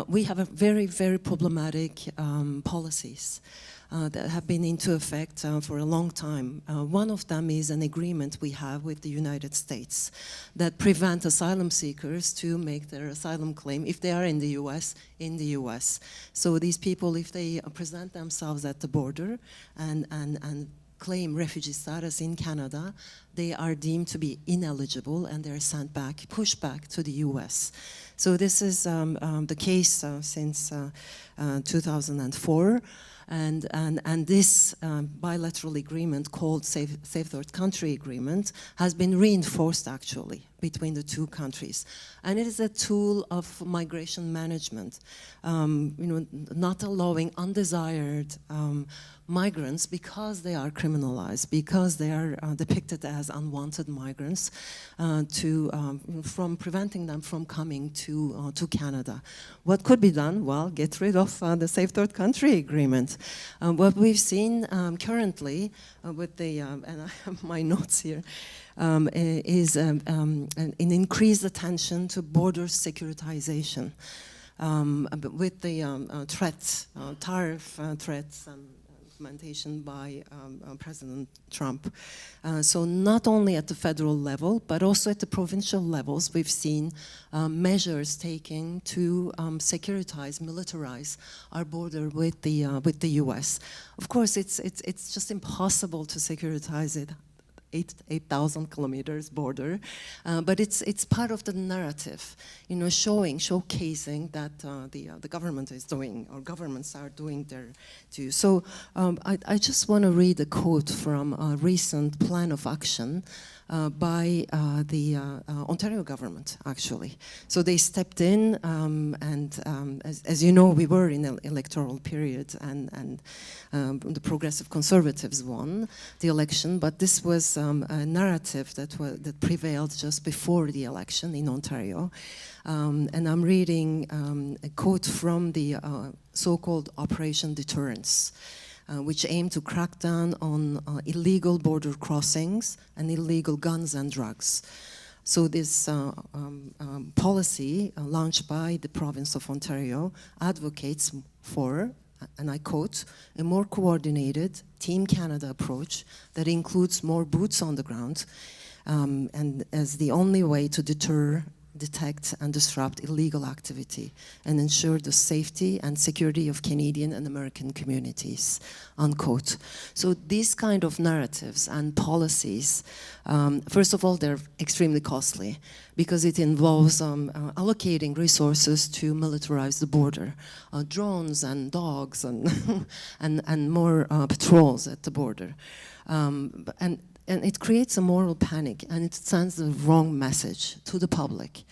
We have a very, very problematic policies that have been into effect for a long time. One of them is an agreement we have with the United States that prevent asylum seekers to make their asylum claim if they are in the US, in the US. So these people, if they present themselves at the border and claim refugee status in Canada, they are deemed to be ineligible and they're sent back, pushed back to the US. So this is the case since 2004. And this bilateral agreement called Safe Third Country Agreement has been reinforced actually between the two countries. And it is a tool of migration management, not allowing undesired migrants, because they are criminalized, because they are depicted as unwanted migrants, from preventing them from coming to Canada. What could be done? Well, get rid of the Safe Third Country Agreement. What we've seen currently with the, and I have my notes here, is an increased attention to border securitization with the threats, tariff threats, implementation by President Trump. So not only at the federal level, but also at the provincial levels, we've seen measures taken to securitize, militarize our border with the U.S. Of course, it's just impossible to securitize it. 8,000 kilometers border, but it's part of the narrative, showcasing that the government is doing, or governments are doing their due. So I just want to read a quote from a recent plan of action by the Ontario government, actually. So they stepped in, and as you know, we were in an electoral period, and the Progressive Conservatives won the election, but this was a narrative that prevailed just before the election in Ontario. And I'm reading a quote from the so-called Operation Deterrence, which aimed to crack down on illegal border crossings and illegal guns and drugs. So this policy launched by the province of Ontario advocates for and I quote, a more coordinated Team Canada approach that includes more boots on the ground, and as the only way to deter, detect, and disrupt illegal activity and ensure the safety and security of Canadian and American communities, unquote. So these kind of narratives and policies, first of all, they're extremely costly because it involves allocating resources to militarize the border, drones and dogs and, and more patrols at the border. And it creates a moral panic, and it sends the wrong message to the public.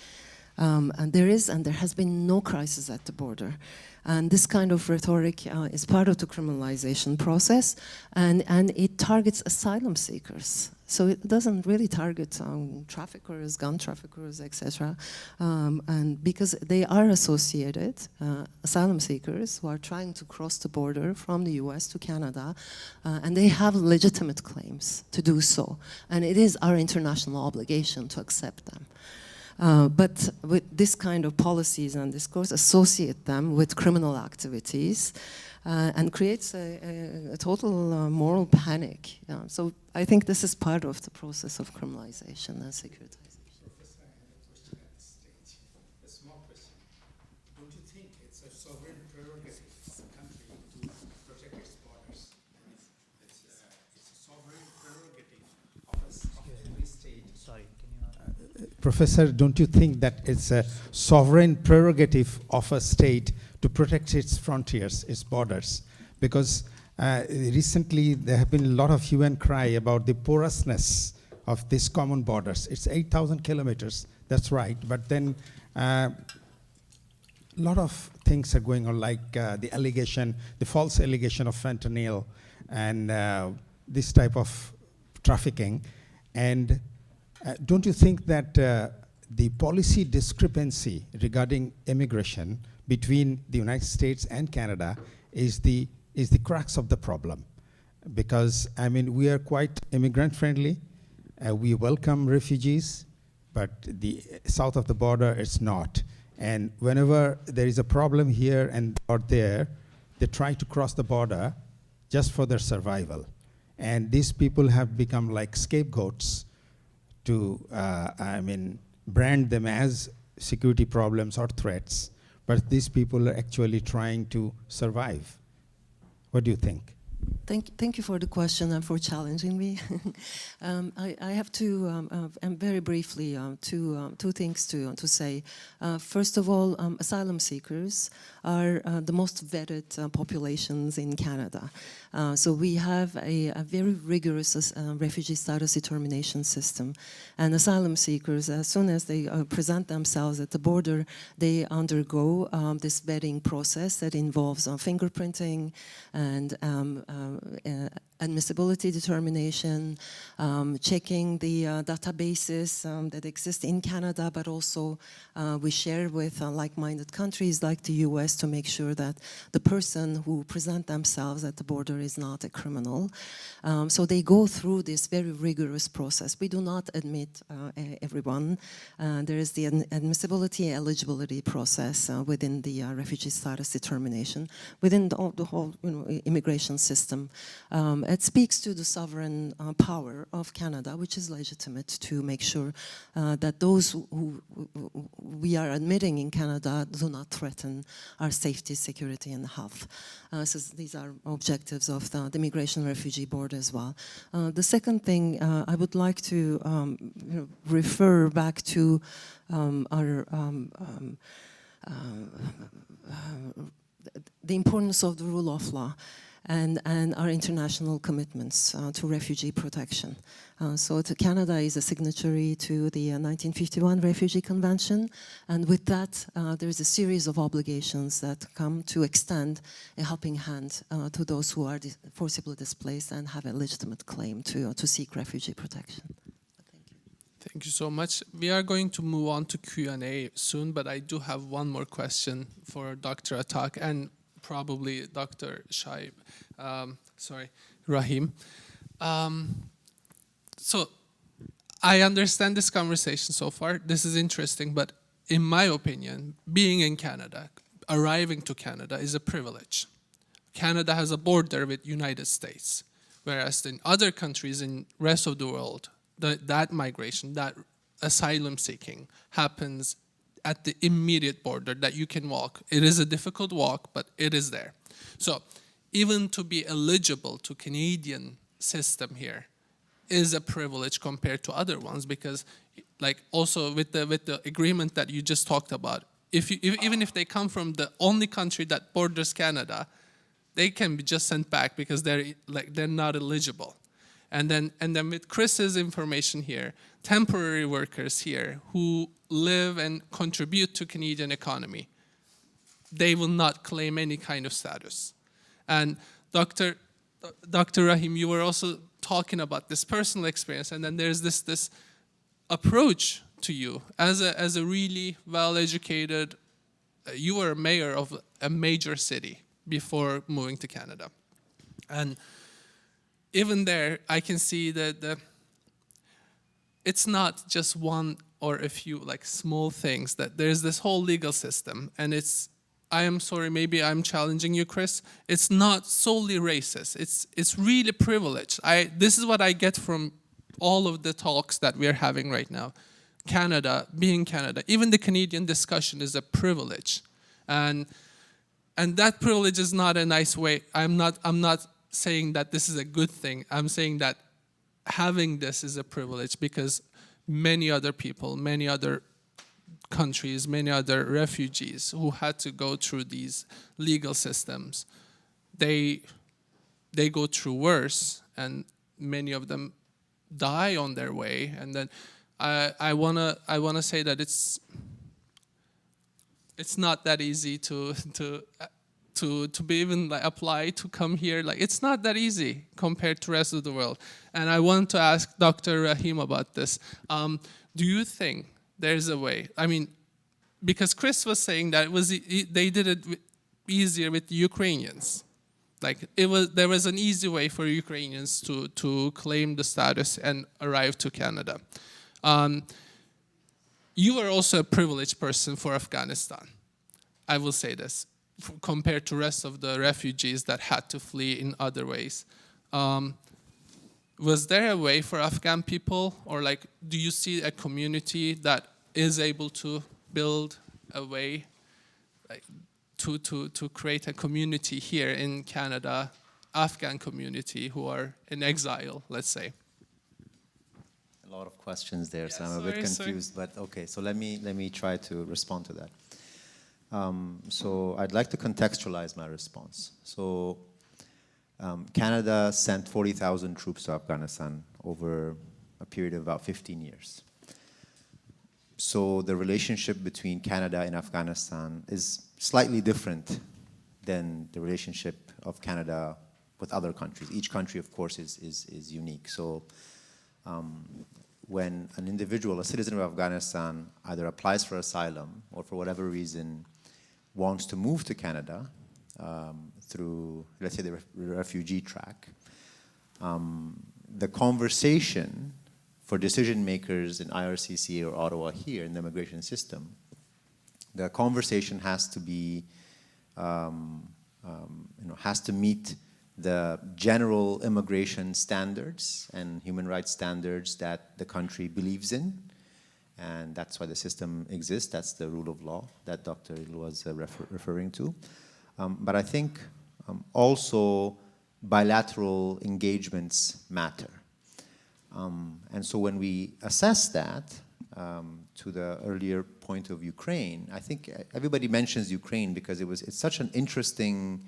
And there has been no crisis at the border. And this kind of rhetoric is part of the criminalization process, and it targets asylum seekers. So it doesn't really target traffickers, gun traffickers, etc. And because they are associated, asylum seekers who are trying to cross the border from the US to Canada, and they have legitimate claims to do so. And it is our international obligation to accept them. But with this kind of policies and discourse, associate them with criminal activities and creates a total moral panic. So I think this is part of the process of criminalization and securitization. Professor, I have a question at this stage. A small question. Don't you think it's a sovereign prerogative of the country to protect its borders? It's a sovereign prerogative of every state. Sorry, can you... Professor, don't you think that it's a sovereign prerogative of a state to protect its frontiers, its borders? Because recently there have been a lot of hue and cry about the porousness of these common borders. It's 8,000 kilometers, that's right, but then a lot of things are going on, like the allegation, the false allegation of fentanyl and this type of trafficking. And don't you think that the policy discrepancy regarding immigration between the United States and Canada is the crux of the problem? Because, I mean, we are quite immigrant friendly. We welcome refugees, but the south of the border, it's not. And whenever there is a problem here and or there, they try to cross the border just for their survival. And these people have become like scapegoats to, brand them as security problems or threats, but these people are actually trying to survive. What do you think? Thank you for the question and for challenging me. I have to, and very briefly, two things to say. First of all, asylum seekers are the most vetted populations in Canada. So we have a very rigorous refugee status determination system. And asylum seekers, as soon as they present themselves at the border, they undergo this vetting process that involves fingerprinting and admissibility determination, checking the databases that exist in Canada, but also we share with like-minded countries like the US to make sure that the person who present themselves at the border is not a criminal. So they go through this very rigorous process. We do not admit everyone. There is the admissibility and eligibility process within the refugee status determination, within the whole immigration system. It speaks to the sovereign power of Canada, which is legitimate, to make sure that those who we are admitting in Canada do not threaten our safety, security, and health. So these are objectives of the Immigration Refugee Board as well. The second thing I would like to refer back to the importance of the rule of law and our international commitments to refugee protection. So Canada is a signatory to the 1951 Refugee Convention, and with that there is a series of obligations that come to extend a helping hand to those who are forcibly displaced and have a legitimate claim to seek refugee protection. Thank you. Thank you so much. We are going to move on to Q&A soon, but I do have one more question for Dr. Atak and probably Dr. Rahim. So I understand this conversation so far. This is interesting, but in my opinion, being in Canada, arriving to Canada is a privilege. Canada has a border with United States, whereas in other countries in rest of the world, that migration, that asylum seeking happens at the immediate border that you can walk. It is a difficult walk, but it is there. So even to be eligible to Canadian system here is a privilege compared to other ones, because like also with the agreement that you just talked about, even if they come from the only country that borders Canada, they can be just sent back because they're not eligible. And then with Chris's information here, temporary workers here who live and contribute to Canadian economy, they will not claim any kind of status. And Dr. Rahim, you were also talking about this personal experience, and then there's this approach to you as a really well-educated, you were a mayor of a major city before moving to Canada. And even there, I can see that it's not just one or a few like small things, that there's this whole legal system, and I am sorry, maybe I'm challenging you, Chris. It's not solely racist. It's really privileged. This is what I get from all of the talks that we're having right now. Canada, being Canada, even the Canadian discussion is a privilege, and that privilege is not a nice way. I'm not saying that this is a good thing. I'm saying that having this is a privilege because many other people, many other countries, many other refugees who had to go through these legal systems, they go through worse, and many of them die on their way. And then I wanna say that it's not that easy to be even like apply to come here. Like it's not that easy compared to the rest of the world. And I want to ask Dr. Rahim about this. Do you think there's a way? I mean, because Chris was saying that they did it easier with the Ukrainians. Like there was an easy way for Ukrainians to claim the status and arrive to Canada. You are also a privileged person for Afghanistan. I will say this, compared to the rest of the refugees that had to flee in other ways. Was there a way for Afghan people, or like, do you see a community that is able to build a way like, to create a community here in Canada, Afghan community who are in exile, let's say? A lot of questions there, so I'm a bit confused, but okay, so let me try to respond to that. So I'd like to contextualize my response. So Canada sent 40,000 troops to Afghanistan over a period of about 15 years. So the relationship between Canada and Afghanistan is slightly different than the relationship of Canada with other countries. Each country, of course, is unique. So when an individual, a citizen of Afghanistan, either applies for asylum or for whatever reason wants to move to Canada through, let's say, the refugee track, the conversation for decision makers in IRCC or Ottawa here in the immigration system, the conversation has to be, has to meet the general immigration standards and human rights standards that the country believes in. And that's why the system exists. That's the rule of law that Dr. Il was referring to. But I think also bilateral engagements matter. And so when we assess that, to the earlier point of Ukraine, I think everybody mentions Ukraine because it's such an interesting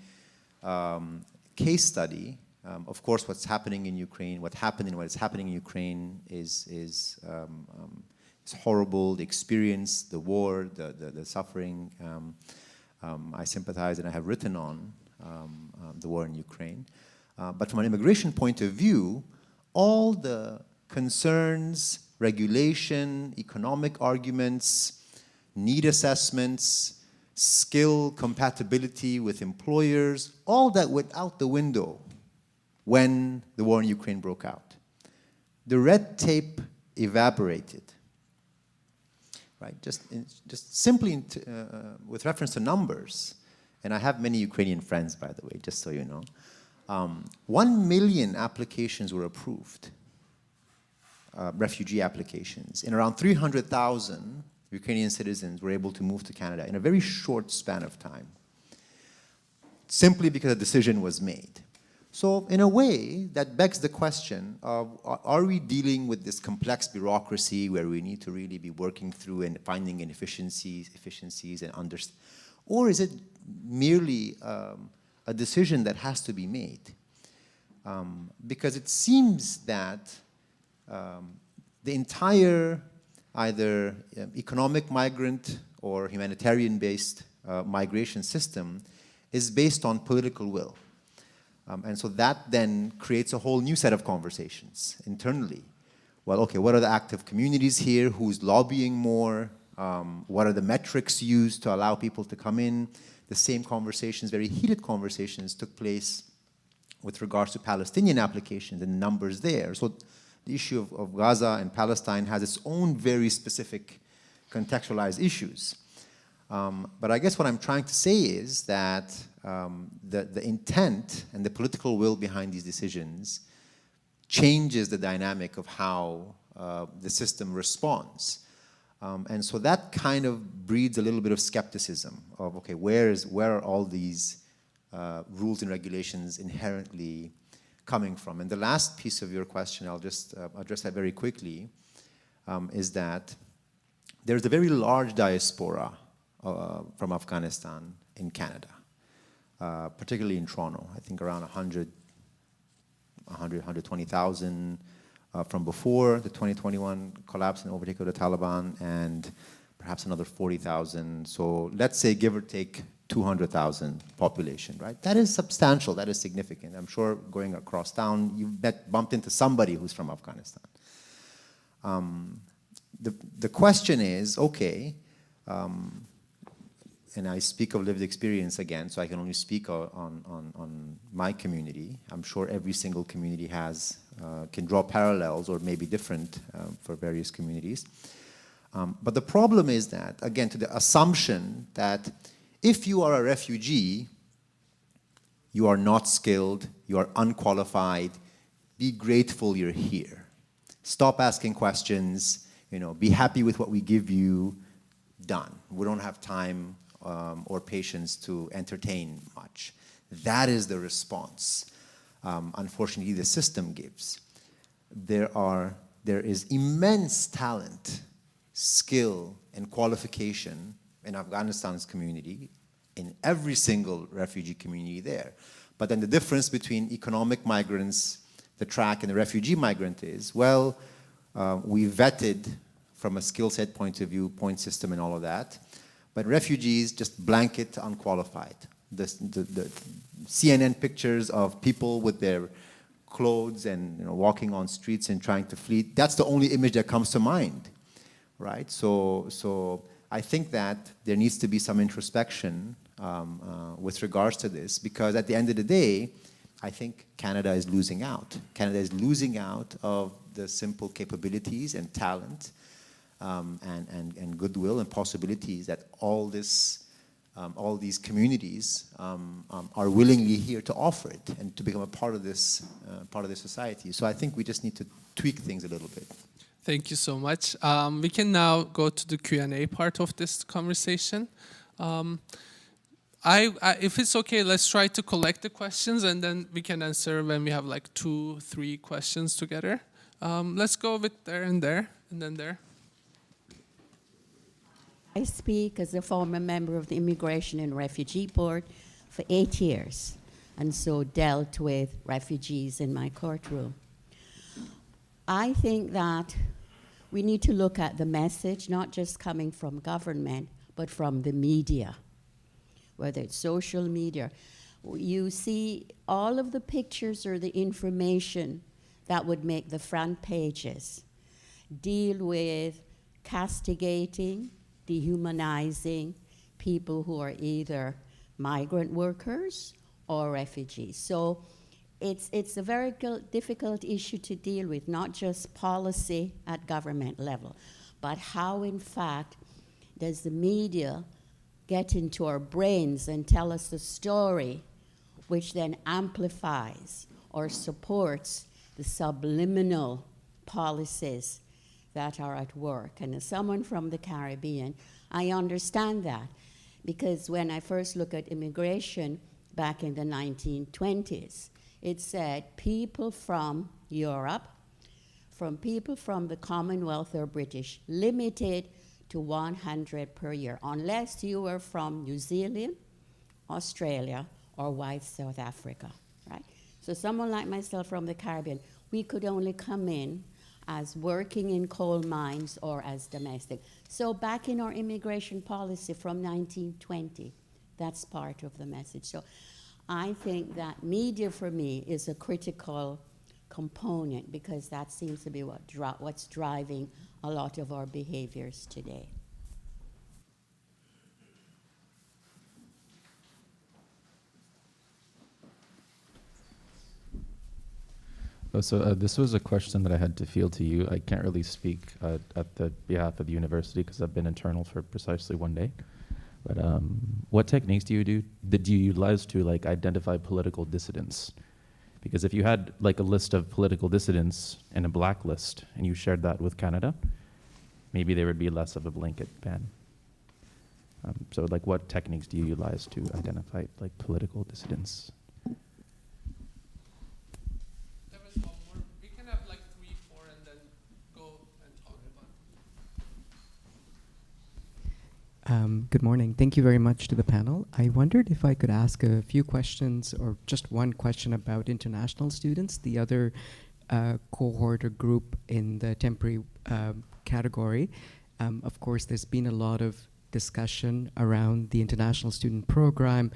case study. Of course, what's happening in Ukraine, what happened and what is happening in Ukraine is horrible. The experience, the war, the suffering. I sympathize and I have written on the war in Ukraine. But from an immigration point of view, all the concerns, regulation, economic arguments, need assessments, skill compatibility with employers, all that went out the window when the war in Ukraine broke out. The red tape evaporated. Right? Just simply with reference to numbers, and I have many Ukrainian friends, by the way, just so you know, 1 million applications were approved, refugee applications, and around 300,000 Ukrainian citizens were able to move to Canada in a very short span of time, simply because a decision was made. So in a way, that begs the question of, are we dealing with this complex bureaucracy where we need to really be working through and finding inefficiencies and or is it merely a decision that has to be made? Because it seems that the entire either economic migrant or humanitarian-based migration system is based on political will. And so that then creates a whole new set of conversations internally. Well, okay, what are the active communities here? Who's lobbying more? What are the metrics used to allow people to come in? The same conversations, very heated conversations, took place with regards to Palestinian applications and numbers there. So the issue of Gaza and Palestine has its own very specific contextualized issues. But I guess what I'm trying to say is that the intent and the political will behind these decisions changes the dynamic of how the system responds. And so that kind of breeds a little bit of skepticism of, okay, where are all these rules and regulations inherently coming from? And the last piece of your question, I'll just address that very quickly, is that there's a very large diaspora from Afghanistan in Canada, particularly in Toronto. I think around 120,000 from before the 2021 collapse and overtake of the Taliban, and perhaps another 40,000. So let's say, give or take, 200,000 population, right? That is substantial, that is significant. I'm sure going across town, you bumped into somebody who's from Afghanistan. The question is, okay, and I speak of lived experience again, so I can only speak on my community. I'm sure every single community can draw parallels or maybe different for various communities. But the problem is that, again, to the assumption that if you are a refugee, you are not skilled, you are unqualified, be grateful you're here. Stop asking questions, be happy with what we give you, done. We don't have time or patience to entertain much. That is the response, unfortunately, the system gives. There is immense talent, skill, and qualification in Afghanistan's community, in every single refugee community there. But then the difference between economic migrants, the track, and the refugee migrant is, well, we vetted from a skill set point of view, point system and all of that, but refugees just blanket unqualified. The CNN pictures of people with their clothes and walking on streets and trying to flee, that's the only image that comes to mind, right? So I think that there needs to be some introspection with regards to this, because at the end of the day, I think Canada is losing out. Canada is losing out of the simple capabilities and talent and goodwill and possibilities that all these communities are willingly here to offer it and to become a part of this society. So I think we just need to tweak things a little bit. Thank you so much. We can now go to the Q&A part of this conversation. If it's okay, let's try to collect the questions and then we can answer when we have like 2-3 questions together. Let's go with there and then there. I speak as a former member of the Immigration and Refugee Board for 8 years, and so dealt with refugees in my courtroom. I think that we need to look at the message, not just coming from government, but from the media, whether it's social media. You see all of the pictures or the information that would make the front pages deal with castigating, dehumanizing people who are either migrant workers or refugees. So it's a very difficult issue to deal with, not just policy at government level, but how in fact does the media get into our brains and tell us the story, which then amplifies or supports the subliminal policies that are at work. And as someone from the Caribbean, I understand that, because when I first look at immigration back in the 1920s, it said people from Europe, from people from the Commonwealth or British, limited to 100 per year, unless you were from New Zealand, Australia, or white South Africa, right? So someone like myself from the Caribbean, we could only come in as working in coal mines or as domestic. So back in our immigration policy from 1920, that's part of the message. So I think that media for me is a critical component, because that seems to be what's driving a lot of our behaviors today. So this was a question that I had to field to you. I can't really speak at the behalf of the university because I've been internal for precisely 1 day. But what techniques did you utilize to like identify political dissidents? Because if you had like a list of political dissidents and a blacklist and you shared that with Canada, maybe there would be less of a blanket ban. So like what techniques do you utilize to identify like political dissidents? We can have like 3, 4, and then go and talk about. Good morning. Thank you very much to the panel. I wondered if I could ask a few questions, or just one question about international students, the other cohort or group in the temporary category. Of course, there's been a lot of discussion around the international student program.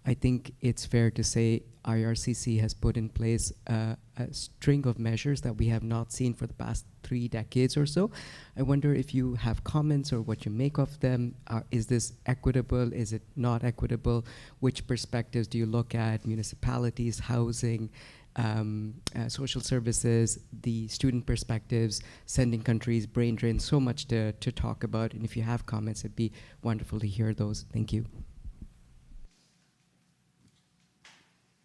I think it's fair to say IRCC has put in place a string of measures that we have not seen for the past 3 decades or so. I wonder if you have comments or what you make of them. Is this equitable? Is it not equitable? Which perspectives do you look at? Municipalities, housing, social services, the student perspectives, sending countries, brain drain, so much to talk about. And if you have comments, it'd be wonderful to hear those. Thank you.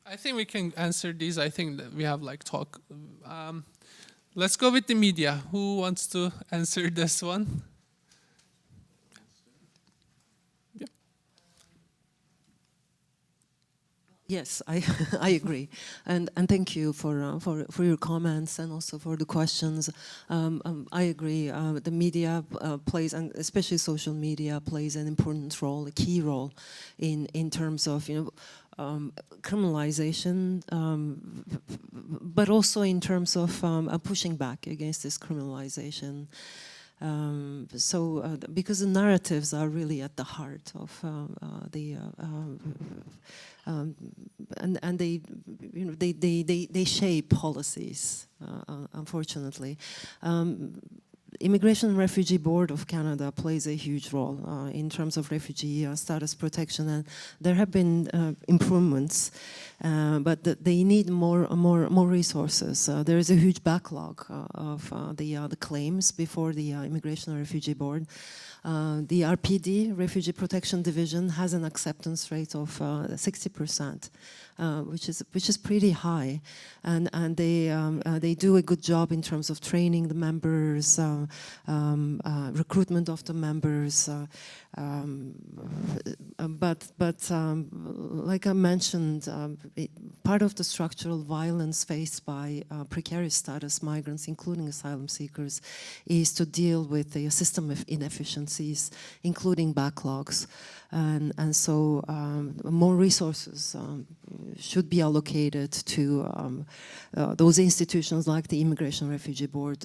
I think we can answer these. I think that we have like talk. Let's go with the media. Who wants to answer this one? Yeah. Yes, I agree, and thank you for your comments and also for the questions. I agree. The media plays, and especially social media, plays an important role, a key role, in terms of criminalization, but also in terms of pushing back against this criminalization. Because the narratives are really at the heart of and they shape policies, unfortunately. Immigration and Refugee Board of Canada plays a huge role in terms of refugee status protection, and there have been improvements, but they need more resources. There is a huge backlog of the claims before the Immigration and Refugee Board. The RPD, Refugee Protection Division, has an acceptance rate of 60%, which is pretty high, and they do a good job in terms of training the members, recruitment of the members. But like I mentioned, part of the structural violence faced by precarious status migrants, including asylum seekers, is to deal with the system of inefficiencies, including backlogs. And so more resources should be allocated to those institutions like the Immigration and Refugee Board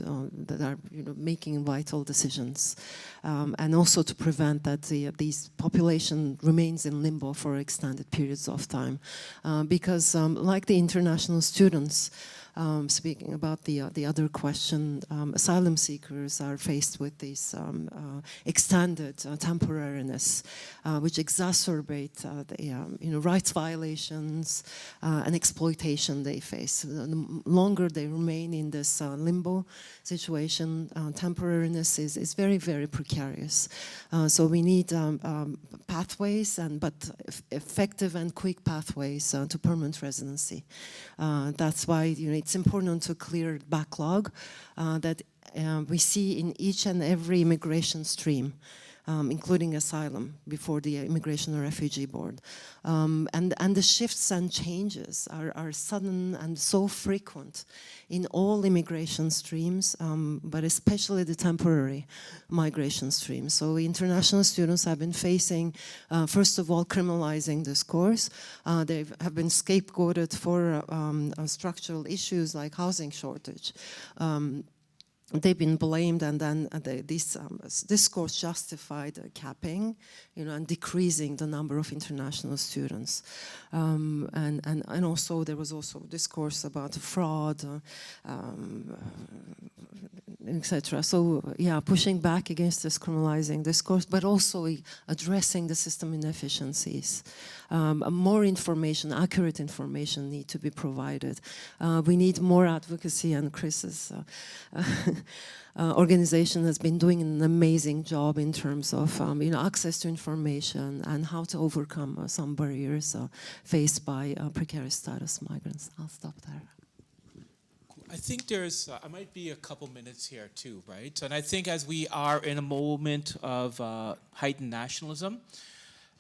that are making vital decisions, and also to prevent that these population remains in limbo for extended periods of time. Because like the international students, speaking about the other question, asylum seekers are faced with this extended temporariness, which exacerbate the rights violations and exploitation they face. The longer they remain in this limbo situation, temporariness is very, very precarious. So we need pathways, but effective and quick pathways to permanent residency. That's why it's important to clear backlog that we see in each and every immigration stream, including asylum, before the Immigration and Refugee Board. And the shifts and changes are sudden and so frequent in all immigration streams, but especially the temporary migration streams. So international students have been facing, first of all, criminalizing discourse. They have been scapegoated for structural issues like housing shortage. They've been blamed, and then this discourse justified capping, and decreasing the number of international students. And also there was also discourse about fraud, etc. So yeah, pushing back against this criminalizing discourse, but also addressing the system inefficiencies. More information, accurate information need to be provided. We need more advocacy, and Chris's organization has been doing an amazing job in terms of access to information and how to overcome some barriers faced by precarious status migrants. I'll stop there. I think there's, I might be a couple minutes here too, right? And I think as we are in a moment of heightened nationalism,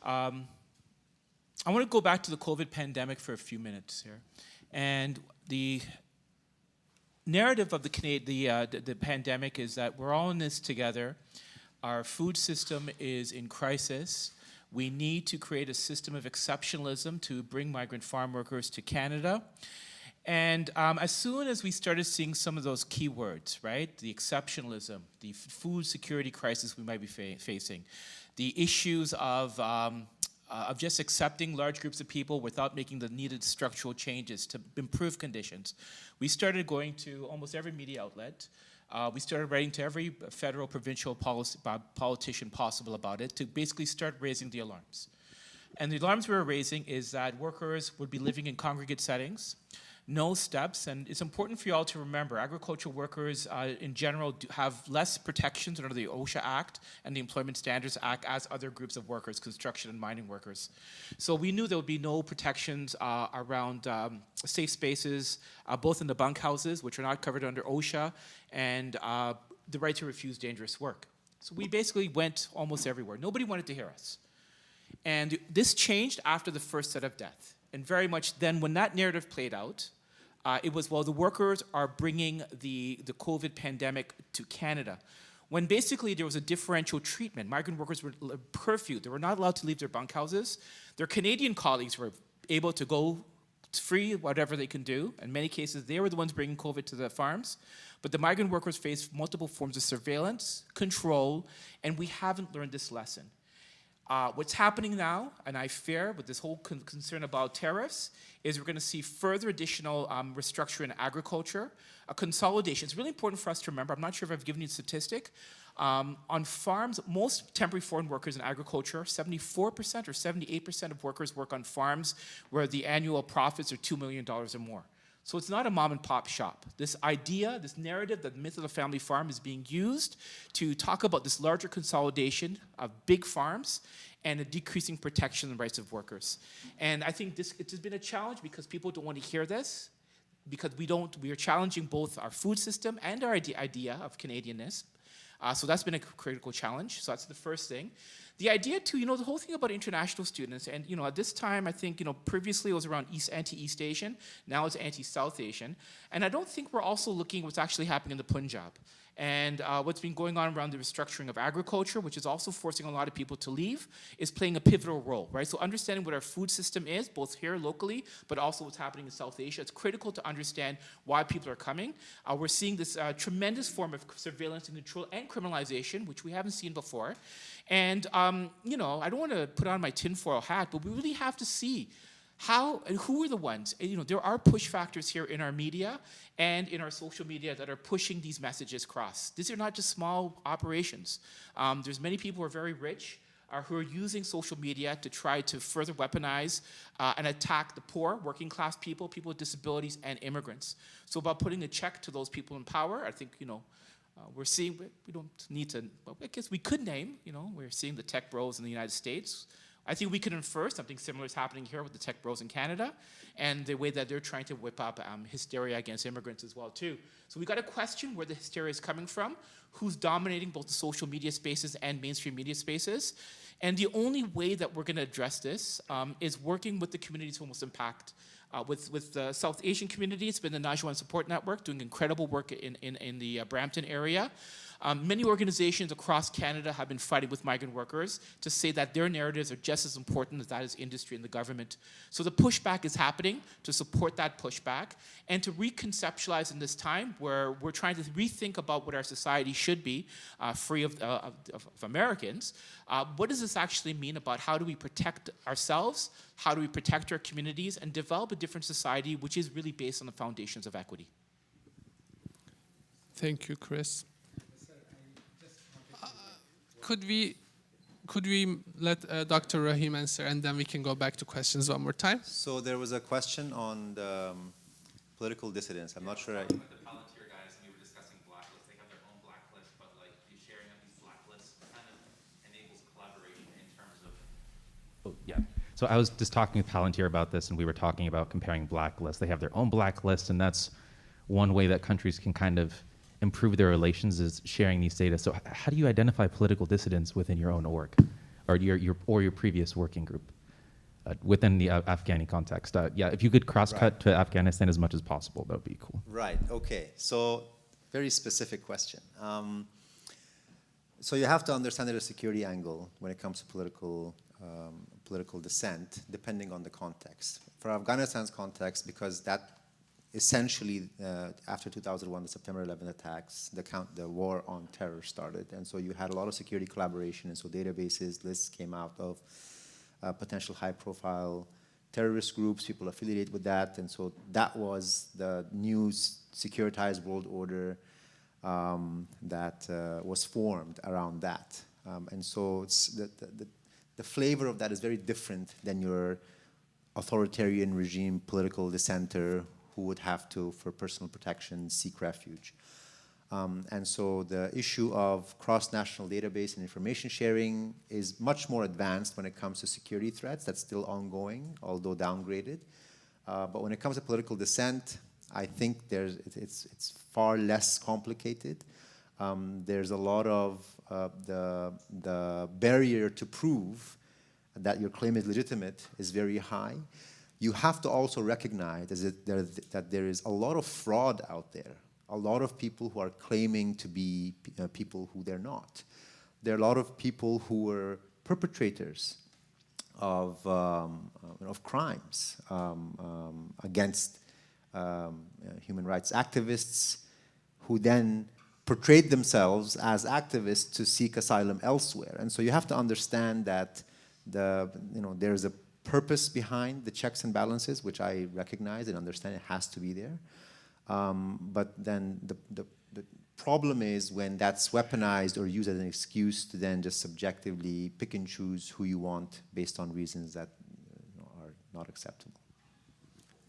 I want to go back to the COVID pandemic for a few minutes here. And the narrative of the pandemic is that we're all in this together. Our food system is in crisis. We need to create a system of exceptionalism to bring migrant farm workers to Canada. And as soon as we started seeing some of those keywords, right, the exceptionalism, the food security crisis we might be facing, the issues of just accepting large groups of people without making the needed structural changes to improve conditions, we started going to almost every media outlet. We started writing to every federal, provincial politician possible about it to basically start raising the alarms. And the alarms we were raising is that workers would be living in congregate settings, no steps, and it's important for you all to remember agricultural workers in general have less protections under the OSHA Act and the Employment Standards Act as other groups of workers, construction and mining workers. So we knew there would be no protections around safe spaces, both in the bunkhouses, which are not covered under OSHA, and the right to refuse dangerous work. So we basically went almost everywhere. Nobody wanted to hear us. And this changed after the first set of death. And very much then when that narrative played out, it was, well, the workers are bringing the COVID pandemic to Canada. When basically there was a differential treatment. Migrant workers were curfewed. They were not allowed to leave their bunkhouses. Their Canadian colleagues were able to go free, whatever they can do. In many cases, they were the ones bringing COVID to the farms. But the migrant workers faced multiple forms of surveillance, control, and we haven't learned this lesson. What's happening now, and I fear with this whole concern about tariffs, is we're going to see further additional restructuring in agriculture, a consolidation. It's really important for us to remember, I'm not sure if I've given you a statistic, on farms, most temporary foreign workers in agriculture, 74% or 78% of workers work on farms where the annual profits are $2 million or more. So it's not a mom and pop shop. This idea, this narrative, the myth of the family farm is being used to talk about this larger consolidation of big farms and a decreasing protection and rights of workers. And I think it has been a challenge because people don't want to hear this, because we are challenging both our food system and our idea of Canadianness. So that's been a critical challenge. So that's the first thing. The idea too, the whole thing about international students, and at this time, I think, previously it was around anti-East Asian, now it's anti-South Asian. And I don't think we're also looking at what's actually happening in the Punjab. And what's been going on around the restructuring of agriculture, which is also forcing a lot of people to leave, is playing a pivotal role, right? So understanding what our food system is, both here locally, but also what's happening in South Asia, it's critical to understand why people are coming. We're seeing this tremendous form of surveillance and control and criminalization, which we haven't seen before. And, I don't want to put on my tinfoil hat, but we really have to see how and who are the ones? And, you know, there are push factors here in our media and in our social media that are pushing these messages across. These are not just small operations. There's many people who are very rich who are using social media to try to further weaponize and attack the poor, working class people, people with disabilities, and immigrants. So about putting a check to those people in power, I think, you know, we're seeing, we don't need to, well, I guess we could name, you know, we're seeing the tech bros in the United States. I think we could infer something similar is happening here with the tech bros in Canada and the way that they're trying to whip up hysteria against immigrants as well too. So we got to question where the hysteria is coming from, who's dominating both the social media spaces and mainstream media spaces. And the only way that we're going to address this is working with the communities who most impact. With the South Asian community, it's been the Najuan Support Network doing incredible work in the Brampton area. Many organizations across Canada have been fighting with migrant workers to say that their narratives are just as important as that is industry and the government. So the pushback is happening to support that pushback and to reconceptualize in this time where we're trying to rethink about what our society should be, free of Americans. What does this actually mean about how do we protect ourselves, how do we protect our communities, and develop a different society which is really based on the foundations of equity? Thank you, Chris. Could we let Dr. Rahim answer, and then we can go back to questions one more time? So there was a question on the political dissidents. I'm not sure. The Palantir guys, we were discussing blacklists. They have their own blacklist, but like the sharing of these blacklists kind of enables collaboration in terms of. Oh yeah. So I was just talking with Palantir about this, and we were talking about comparing blacklists. They have their own blacklist, and that's one way that countries can kind of improve their relations is sharing these data. So how do you identify political dissidents within your own org, or your previous working group within the Afghani context? Yeah, if you could cross-cut to Afghanistan as much as possible, that would be cool. Right. Okay. So very specific question. So you have to understand the security angle when it comes to political dissent, depending on the context. For Afghanistan's context, because that essentially, after 2001, the September 11 attacks, the war on terror started. And so you had a lot of security collaboration. And so databases, lists came out of potential high-profile terrorist groups, people affiliated with that. And so that was the new securitized world order that was formed around that. And so it's the flavor of that is very different than your authoritarian regime political dissenter who would have to, for personal protection, seek refuge. And so the issue of cross-national database and information sharing is much more advanced when it comes to security threats. That's still ongoing, although downgraded. But when it comes to political dissent, I think it's far less complicated. There's a lot of the barrier to prove that your claim is legitimate is very high. You have to also recognize that there is a lot of fraud out there, a lot of people who are claiming to be people who they're not. There are a lot of people who were perpetrators of crimes against human rights activists who then portrayed themselves as activists to seek asylum elsewhere. And so you have to understand that there's a purpose behind the checks and balances, which I recognize and understand it has to be there. But then the problem is when that's weaponized or used as an excuse to then just subjectively pick and choose who you want based on reasons that are not acceptable.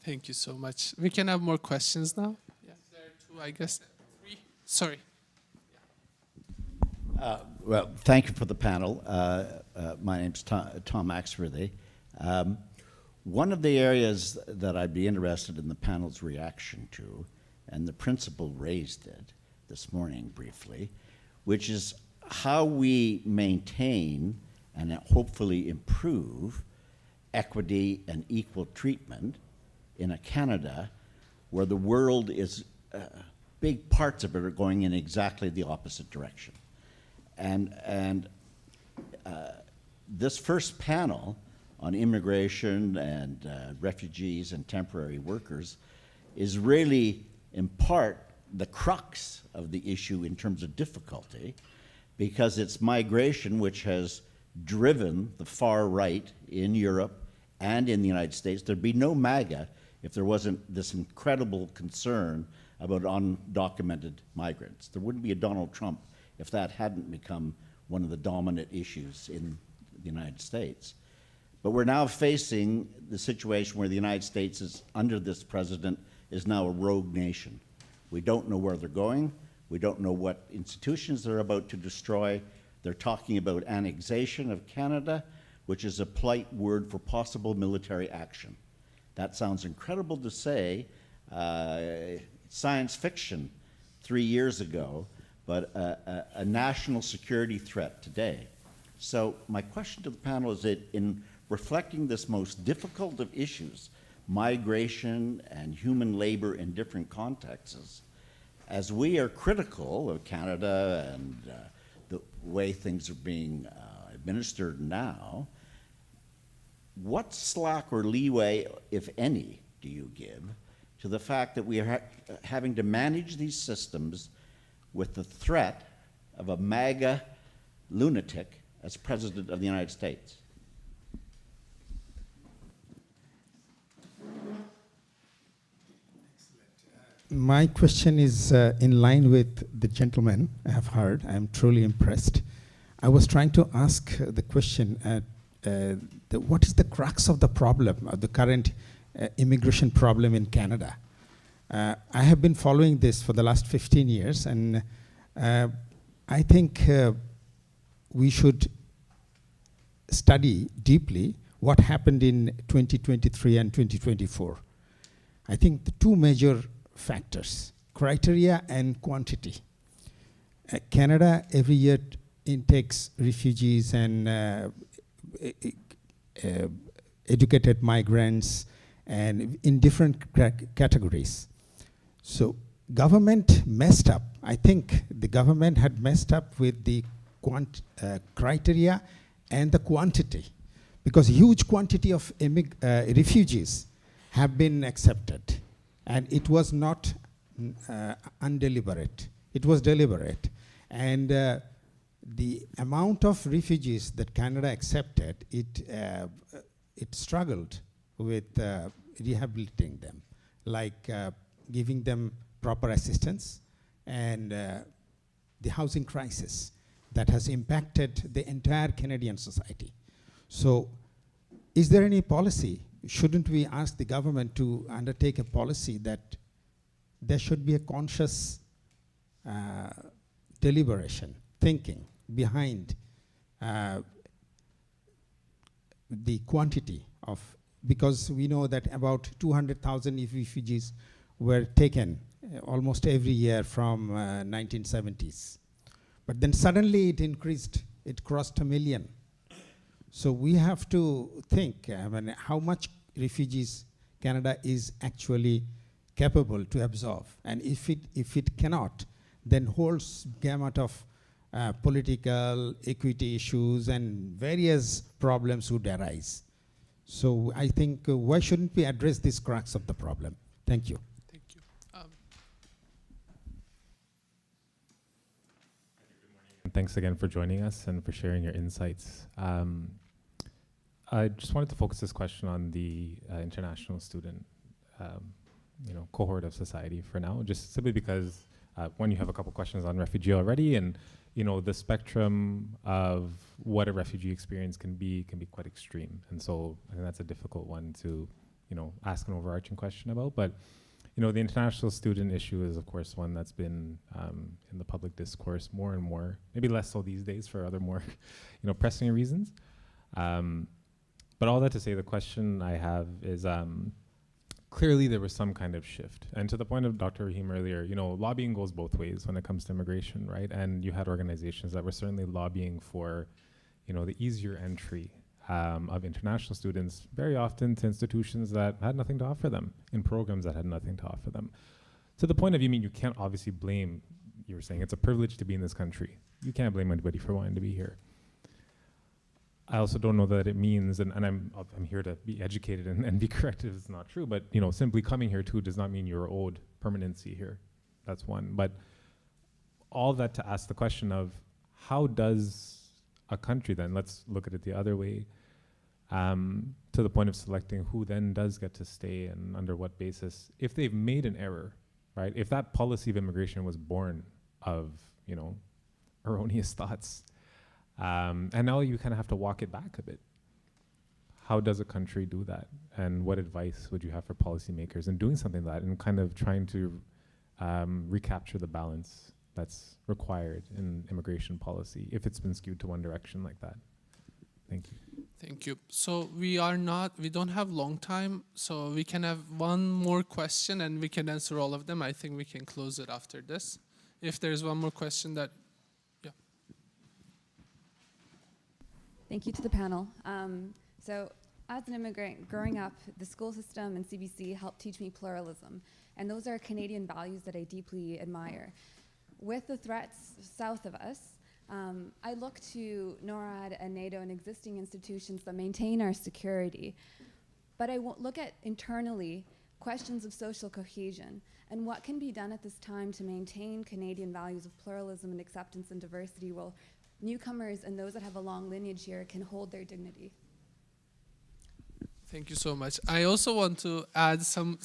Thank you so much. We can have more questions now. Yes, there are two, I guess. Three. Sorry. Well, thank you for the panel. My name's Tom Axworthy. One of the areas that I'd be interested in the panel's reaction to, and the principal raised it this morning briefly, which is how we maintain and hopefully improve equity and equal treatment in a Canada where the world is, big parts of it are going in exactly the opposite direction. And this first panel on immigration and refugees and temporary workers is really, in part, the crux of the issue in terms of difficulty, because it's migration which has driven the far right in Europe and in the United States. There'd be no MAGA if there wasn't this incredible concern about undocumented migrants. There wouldn't be a Donald Trump if that hadn't become one of the dominant issues in the United States. But we're now facing the situation where the United States is, under this president, is now a rogue nation. We don't know where they're going. We don't know what institutions they're about to destroy. They're talking about annexation of Canada, which is a polite word for possible military action. That sounds incredible to say, science fiction 3 years ago, but a national security threat today. So my question to the panel is that in reflecting this most difficult of issues, migration and human labor in different contexts, as we are critical of Canada and the way things are being administered now, what slack or leeway, if any, do you give to the fact that we are having to manage these systems with the threat of a MAGA lunatic as President of the United States? My question is in line with the gentleman I have heard. I am truly impressed. I was trying to ask the question, what is the crux of the problem, of the current immigration problem in Canada? I have been following this for the last 15 years, and I think we should study deeply what happened in 2023 and 2024. I think the two major factors, criteria and quantity. Canada every year intakes refugees and educated migrants and in different categories. So government messed up. I think the government had messed up with the criteria and the quantity, because huge quantity of refugees have been accepted. And it was not undeliberate. It was deliberate. And the amount of refugees that Canada accepted, it struggled with rehabilitating them, like giving them proper assistance, and the housing crisis that has impacted the entire Canadian society. So is there any policy? Shouldn't we ask the government to undertake a policy that there should be a conscious deliberation, thinking behind the quantity of, because we know that about 200,000 refugees were taken almost every year from 1970s. But then suddenly it increased, it crossed 1 million. So we have to think, how much refugees Canada is actually capable to absorb. And if it cannot, then whole gamut of political equity issues and various problems would arise. So I think why shouldn't we address these crux of the problem? Thank you. Thank you. Thanks again for joining us and for sharing your insights. I just wanted to focus this question on the international student, cohort of society for now, just simply because one, you have a couple questions on refugee already, and the spectrum of what a refugee experience can be quite extreme, and so I think that's a difficult one to ask an overarching question about. But the international student issue is, of course, one that's been in the public discourse more and more, maybe less so these days for other more pressing reasons. But all that to say, the question I have is, clearly there was some kind of shift. And to the point of Dr. Rahim earlier, lobbying goes both ways when it comes to immigration, right? And you had organizations that were certainly lobbying for, the easier entry of international students, very often to institutions that had nothing to offer them, in programs that had nothing to offer them. To the point of, you can't obviously blame, you were saying it's a privilege to be in this country. You can't blame anybody for wanting to be here. I also don't know that it means, and I'm here to be educated and be corrected if it's not true, but simply coming here too does not mean you're owed permanency here. That's one. But all that to ask the question of, how does a country then, let's look at it the other way, to the point of selecting who then does get to stay and under what basis. If they've made an error, right? If that policy of immigration was born of, erroneous thoughts, and now you kind of have to walk it back a bit. How does a country do that? And what advice would you have for policymakers in doing something like that and kind of trying to recapture the balance that's required in immigration policy if it's been skewed to one direction like that? Thank you. Thank you. So we don't have long time, so we can have one more question and we can answer all of them. I think we can close it after this. If there's one more question yeah. Thank you to the panel. So as an immigrant, growing up, the school system and CBC helped teach me pluralism, and those are Canadian values that I deeply admire. With the threats south of us, I look to NORAD and NATO and existing institutions that maintain our security, but I look at internally questions of social cohesion and what can be done at this time to maintain Canadian values of pluralism and acceptance and diversity while newcomers and those that have a long lineage here can hold their dignity. Thank you so much. I also want to add some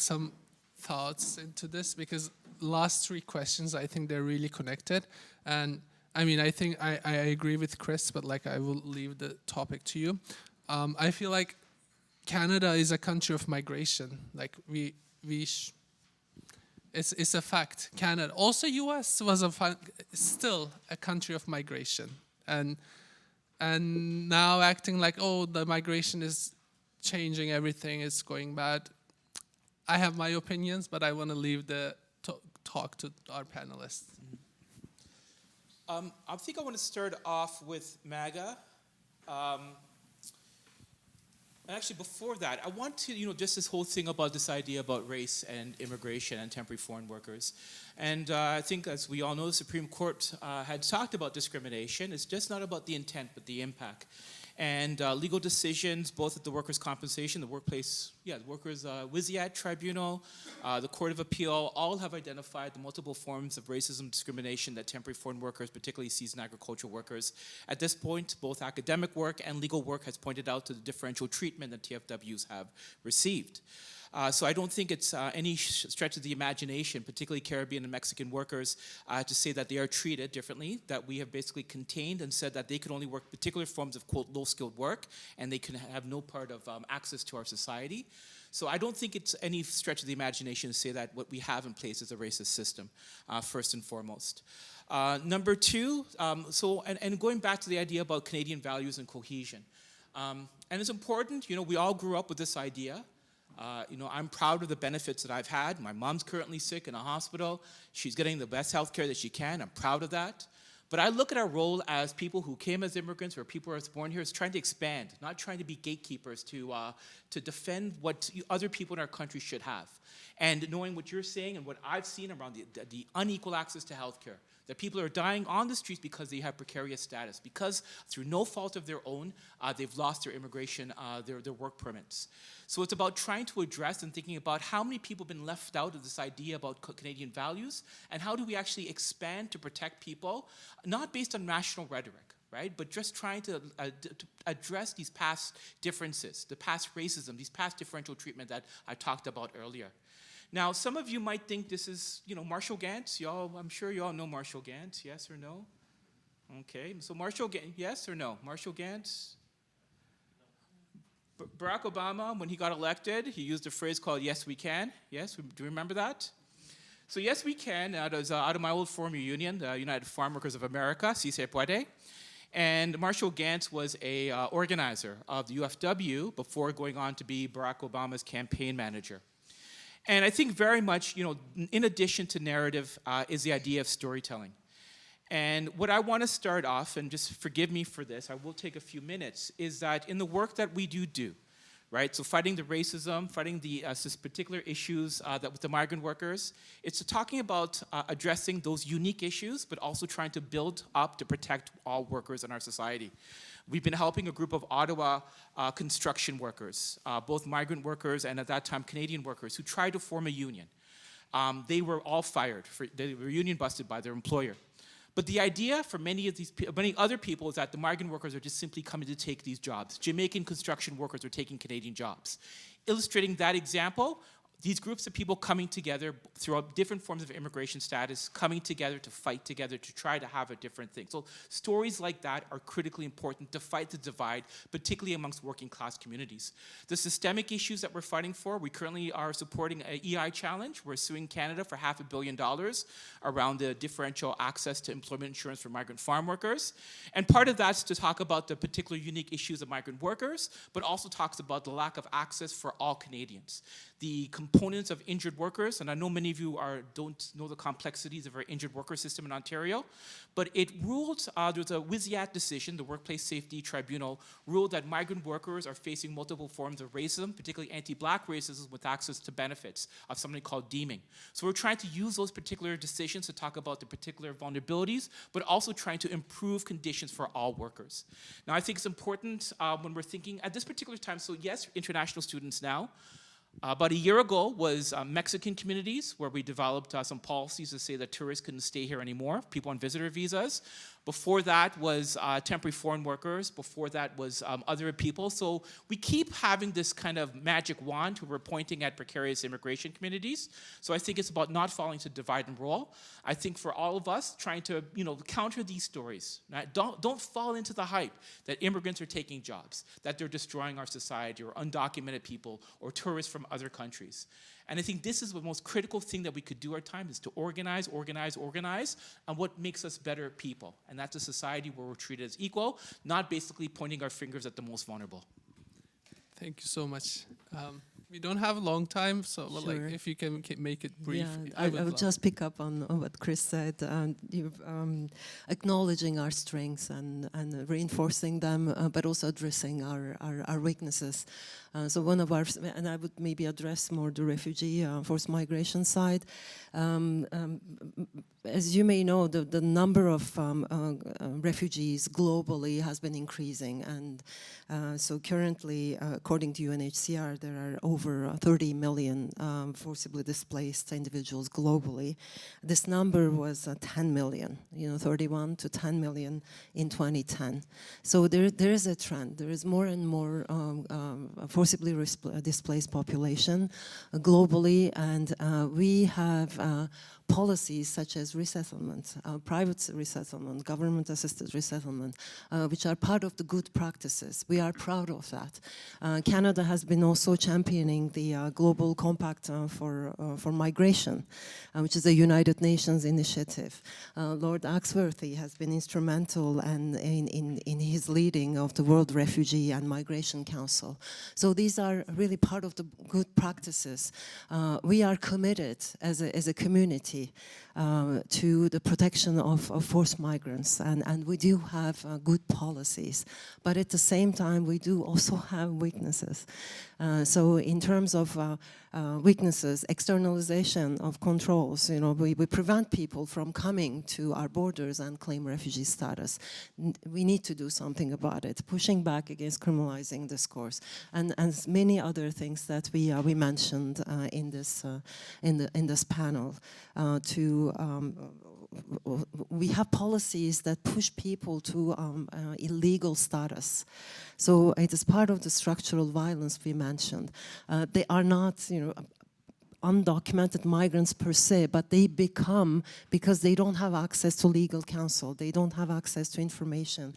thoughts into this because last three questions, I think they're really connected. And I mean, I think I agree with Chris, but I will leave the topic to you. I feel like Canada is a country of migration. It's a fact. Canada, also US was still a country of migration. And now acting like, oh, the migration is changing everything, it's going bad. I have my opinions, but I want to leave the talk to our panelists. I think I want to start off with MAGA. Actually, before that, I want to, just this whole thing about this idea about race and immigration and temporary foreign workers. And I think, as we all know, the Supreme Court had talked about discrimination. It's just not about the intent, but the impact. And legal decisions, both at the workers' compensation, the workplace, the workers' WSIAT tribunal, the Court of Appeal, all have identified the multiple forms of racism discrimination that temporary foreign workers, particularly seasoned agricultural workers. At this point, both academic work and legal work has pointed out to the differential treatment that TFWs have received. So I don't think it's any stretch of the imagination, particularly Caribbean and Mexican workers, to say that they are treated differently, that we have basically contained and said that they could only work particular forms of, quote, low-skilled work, and they can have no part of access to our society. So I don't think it's any stretch of the imagination to say that what we have in place is a racist system, first and foremost. Number two, and going back to the idea about Canadian values and cohesion. And it's important, we all grew up with this idea. I'm proud of the benefits that I've had. My mom's currently sick in a hospital. She's getting the best health care that she can. I'm proud of that. But I look at our role as people who came as immigrants or people who are born here as trying to expand, not trying to be gatekeepers to defend what other people in our country should have. And knowing what you're saying and what I've seen around the unequal access to health care, that people are dying on the streets because they have precarious status, because through no fault of their own, they've lost their immigration, their work permits. So it's about trying to address and thinking about how many people have been left out of this idea about Canadian values, and how do we actually expand to protect people, not based on national rhetoric, right? But just trying to address these past differences, the past racism, these past differential treatment that I talked about earlier. Now, some of you might think this is, Marshall Gantz. I'm sure you all know Marshall Gantz, yes or no? Okay, so Marshall Gantz, yes or no? Marshall Gantz? Barack Obama, when he got elected, he used a phrase called "Yes, we can." Yes, do you remember that? So "Yes, we can" out of my old former union, the United Farm Workers of America, Si se puede. And Marshall Gantz was a organizer of the UFW before going on to be Barack Obama's campaign manager. And I think very much, in addition to narrative, is the idea of storytelling. And what I want to start off, and just forgive me for this, I will take a few minutes, is that in the work that we do, right? So fighting the racism, fighting the particular issues that with the migrant workers, it's talking about addressing those unique issues, but also trying to build up to protect all workers in our society. We've been helping a group of Ottawa construction workers, both migrant workers and at that time Canadian workers, who tried to form a union. They were all fired. They were union busted by their employer. But the idea for many other people is that the migrant workers are just simply coming to take these jobs. Jamaican construction workers are taking Canadian jobs. Illustrating that example, these groups of people coming together throughout different forms of immigration status, coming together to fight together to try to have a different thing. So stories like that are critically important to fight the divide, particularly amongst working class communities. The systemic issues that we're fighting for, we currently are supporting an EI challenge. We're suing Canada for $500 million around the differential access to employment insurance for migrant farm workers. And part of that's to talk about the particular unique issues of migrant workers, but also talks about the lack of access for all Canadians. The components of injured workers, and I know many of you don't know the complexities of our injured worker system in Ontario, but it ruled, there's a WSIAT decision, the Workplace Safety Tribunal, ruled that migrant workers are facing multiple forms of racism, particularly anti-black racism with access to benefits of something called deeming. So we're trying to use those particular decisions to talk about the particular vulnerabilities, but also trying to improve conditions for all workers. Now I think it's important when we're thinking at this particular time, so yes, international students now, about a year ago was Mexican communities, where we developed some policies to say that tourists couldn't stay here anymore, people on visitor visas. Before that was temporary foreign workers. Before that was other people. So we keep having this kind of magic wand where we're pointing at precarious immigration communities. So I think it's about not falling to divide and rule. I think for all of us, trying to counter these stories. Right? Don't fall into the hype that immigrants are taking jobs, that they're destroying our society, or undocumented people, or tourists from other countries. And I think this is the most critical thing that we could do our time, is to organize, on what makes us better people. And that's a society where we're treated as equal, not basically pointing our fingers at the most vulnerable. Thank you so much. We don't have a long time, so Sure. if you can make it brief. Yeah, I would just pick up on what Chris said. Acknowledging our strengths and reinforcing them, but also addressing our weaknesses. So one of our, and I would maybe address more the refugee forced migration side. As you may know, the number of refugees globally has been increasing, and so currently, according to UNHCR, there are over 30 million forcibly displaced individuals globally. This number was 10 million, 31 to 10 million in 2010. So there is a trend. There is more and more forcibly displaced population globally, and we have policies such as resettlement, private resettlement, government-assisted resettlement, which are part of the good practices. We are proud of that. Canada has been also championing the Global Compact for Migration, which is a United Nations initiative. Lord Axworthy has been instrumental in his leading of the World Refugee and Migration Council. So these are really part of the good practices. We are committed as a community to the protection of forced migrants, and we do have good policies, but at the same time we do also have weaknesses. So in terms of weaknesses, externalization of controls, we prevent people from coming to our borders and claim refugee status. We need to do something about it, pushing back against criminalizing discourse, and many other things that we mentioned in this panel. We have policies that push people to illegal status. So it is part of the structural violence we mentioned. They are not, undocumented migrants per se, but they become, because they don't have access to legal counsel, they don't have access to information,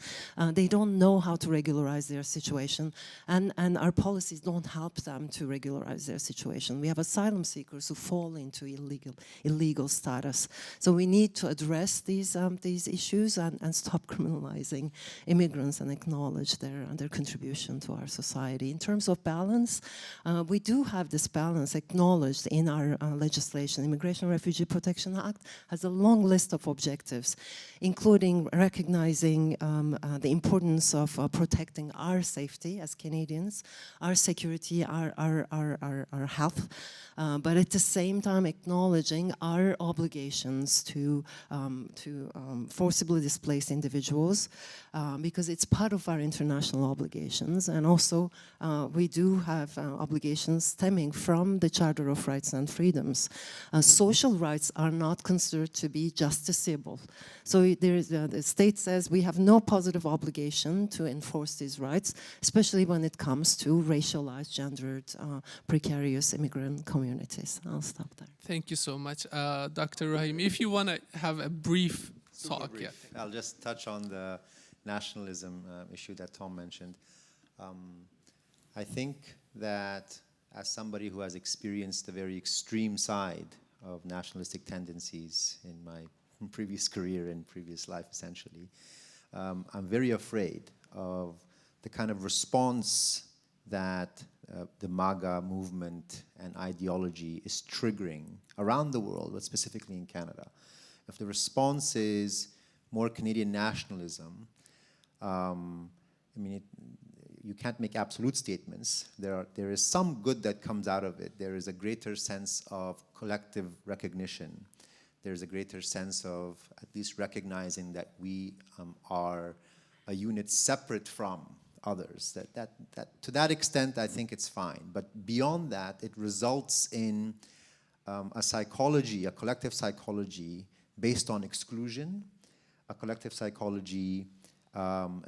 they don't know how to regularize their situation, and our policies don't help them to regularize their situation. We have asylum seekers who fall into illegal status. So we need to address these issues and stop criminalizing immigrants and acknowledge their contribution to our society. In terms of balance, we do have this balance acknowledged in our legislation. Immigration and Refugee Protection Act has a long list of objectives, including recognizing the importance of protecting our safety as Canadians, our security, our health, but at the same time acknowledging our obligations to forcibly displaced individuals, because it's part of our international obligations, and also we do have obligations stemming from the Charter of Rights rights and freedoms. Social rights are not considered to be justiciable. So the state says we have no positive obligation to enforce these rights, especially when it comes to racialized, gendered, precarious immigrant communities. I'll stop there. Thank you so much. Dr. Rahim, if you want to have a brief talk. Brief. Yeah. I'll just touch on the nationalism issue that Tom mentioned. I think that as somebody who has experienced the very extreme side of nationalistic tendencies in my previous career and previous life, essentially, I'm very afraid of the kind of response that the MAGA movement and ideology is triggering around the world, but specifically in Canada. If the response is more Canadian nationalism, you can't make absolute statements. There is some good that comes out of it. There is a greater sense of collective recognition. There's a greater sense of at least recognizing that we are a unit separate from others. To that extent, I think it's fine. But beyond that, it results in a psychology, a collective psychology based on exclusion, a collective psychology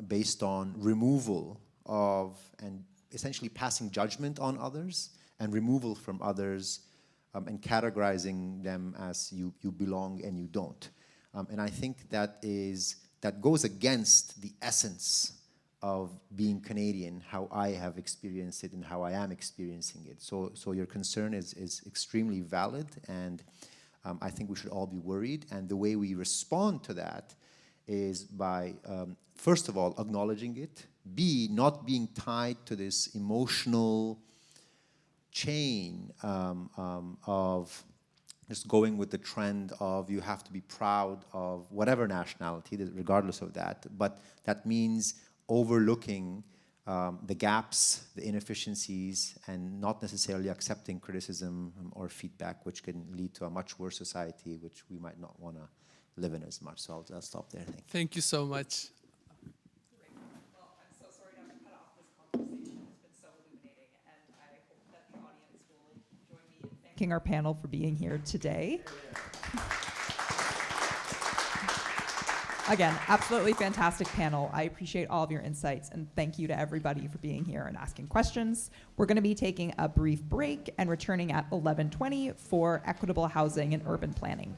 based on removal of and essentially passing judgment on others and removal from others and categorizing them as you belong and you don't. And I think that goes against the essence of being Canadian, how I have experienced it and how I am experiencing it. So your concern is extremely valid, and I think we should all be worried. And the way we respond to that is by, first of all, acknowledging it, B, not being tied to this emotional chain of just going with the trend of you have to be proud of whatever nationality, regardless of that. But that means overlooking the gaps, the inefficiencies, and not necessarily accepting criticism or feedback, which can lead to a much worse society, which we might not want to live in as much. So I'll stop there. Thank you so much. Well, I'm so sorry to have to cut off this conversation. It's been so illuminating, and I hope that the audience will join me in thanking our panel for being here today. Again, absolutely fantastic panel. I appreciate all of your insights, and thank you to everybody for being here and asking questions. We're going to be taking a brief break and returning at 11:20 for equitable housing and urban planning.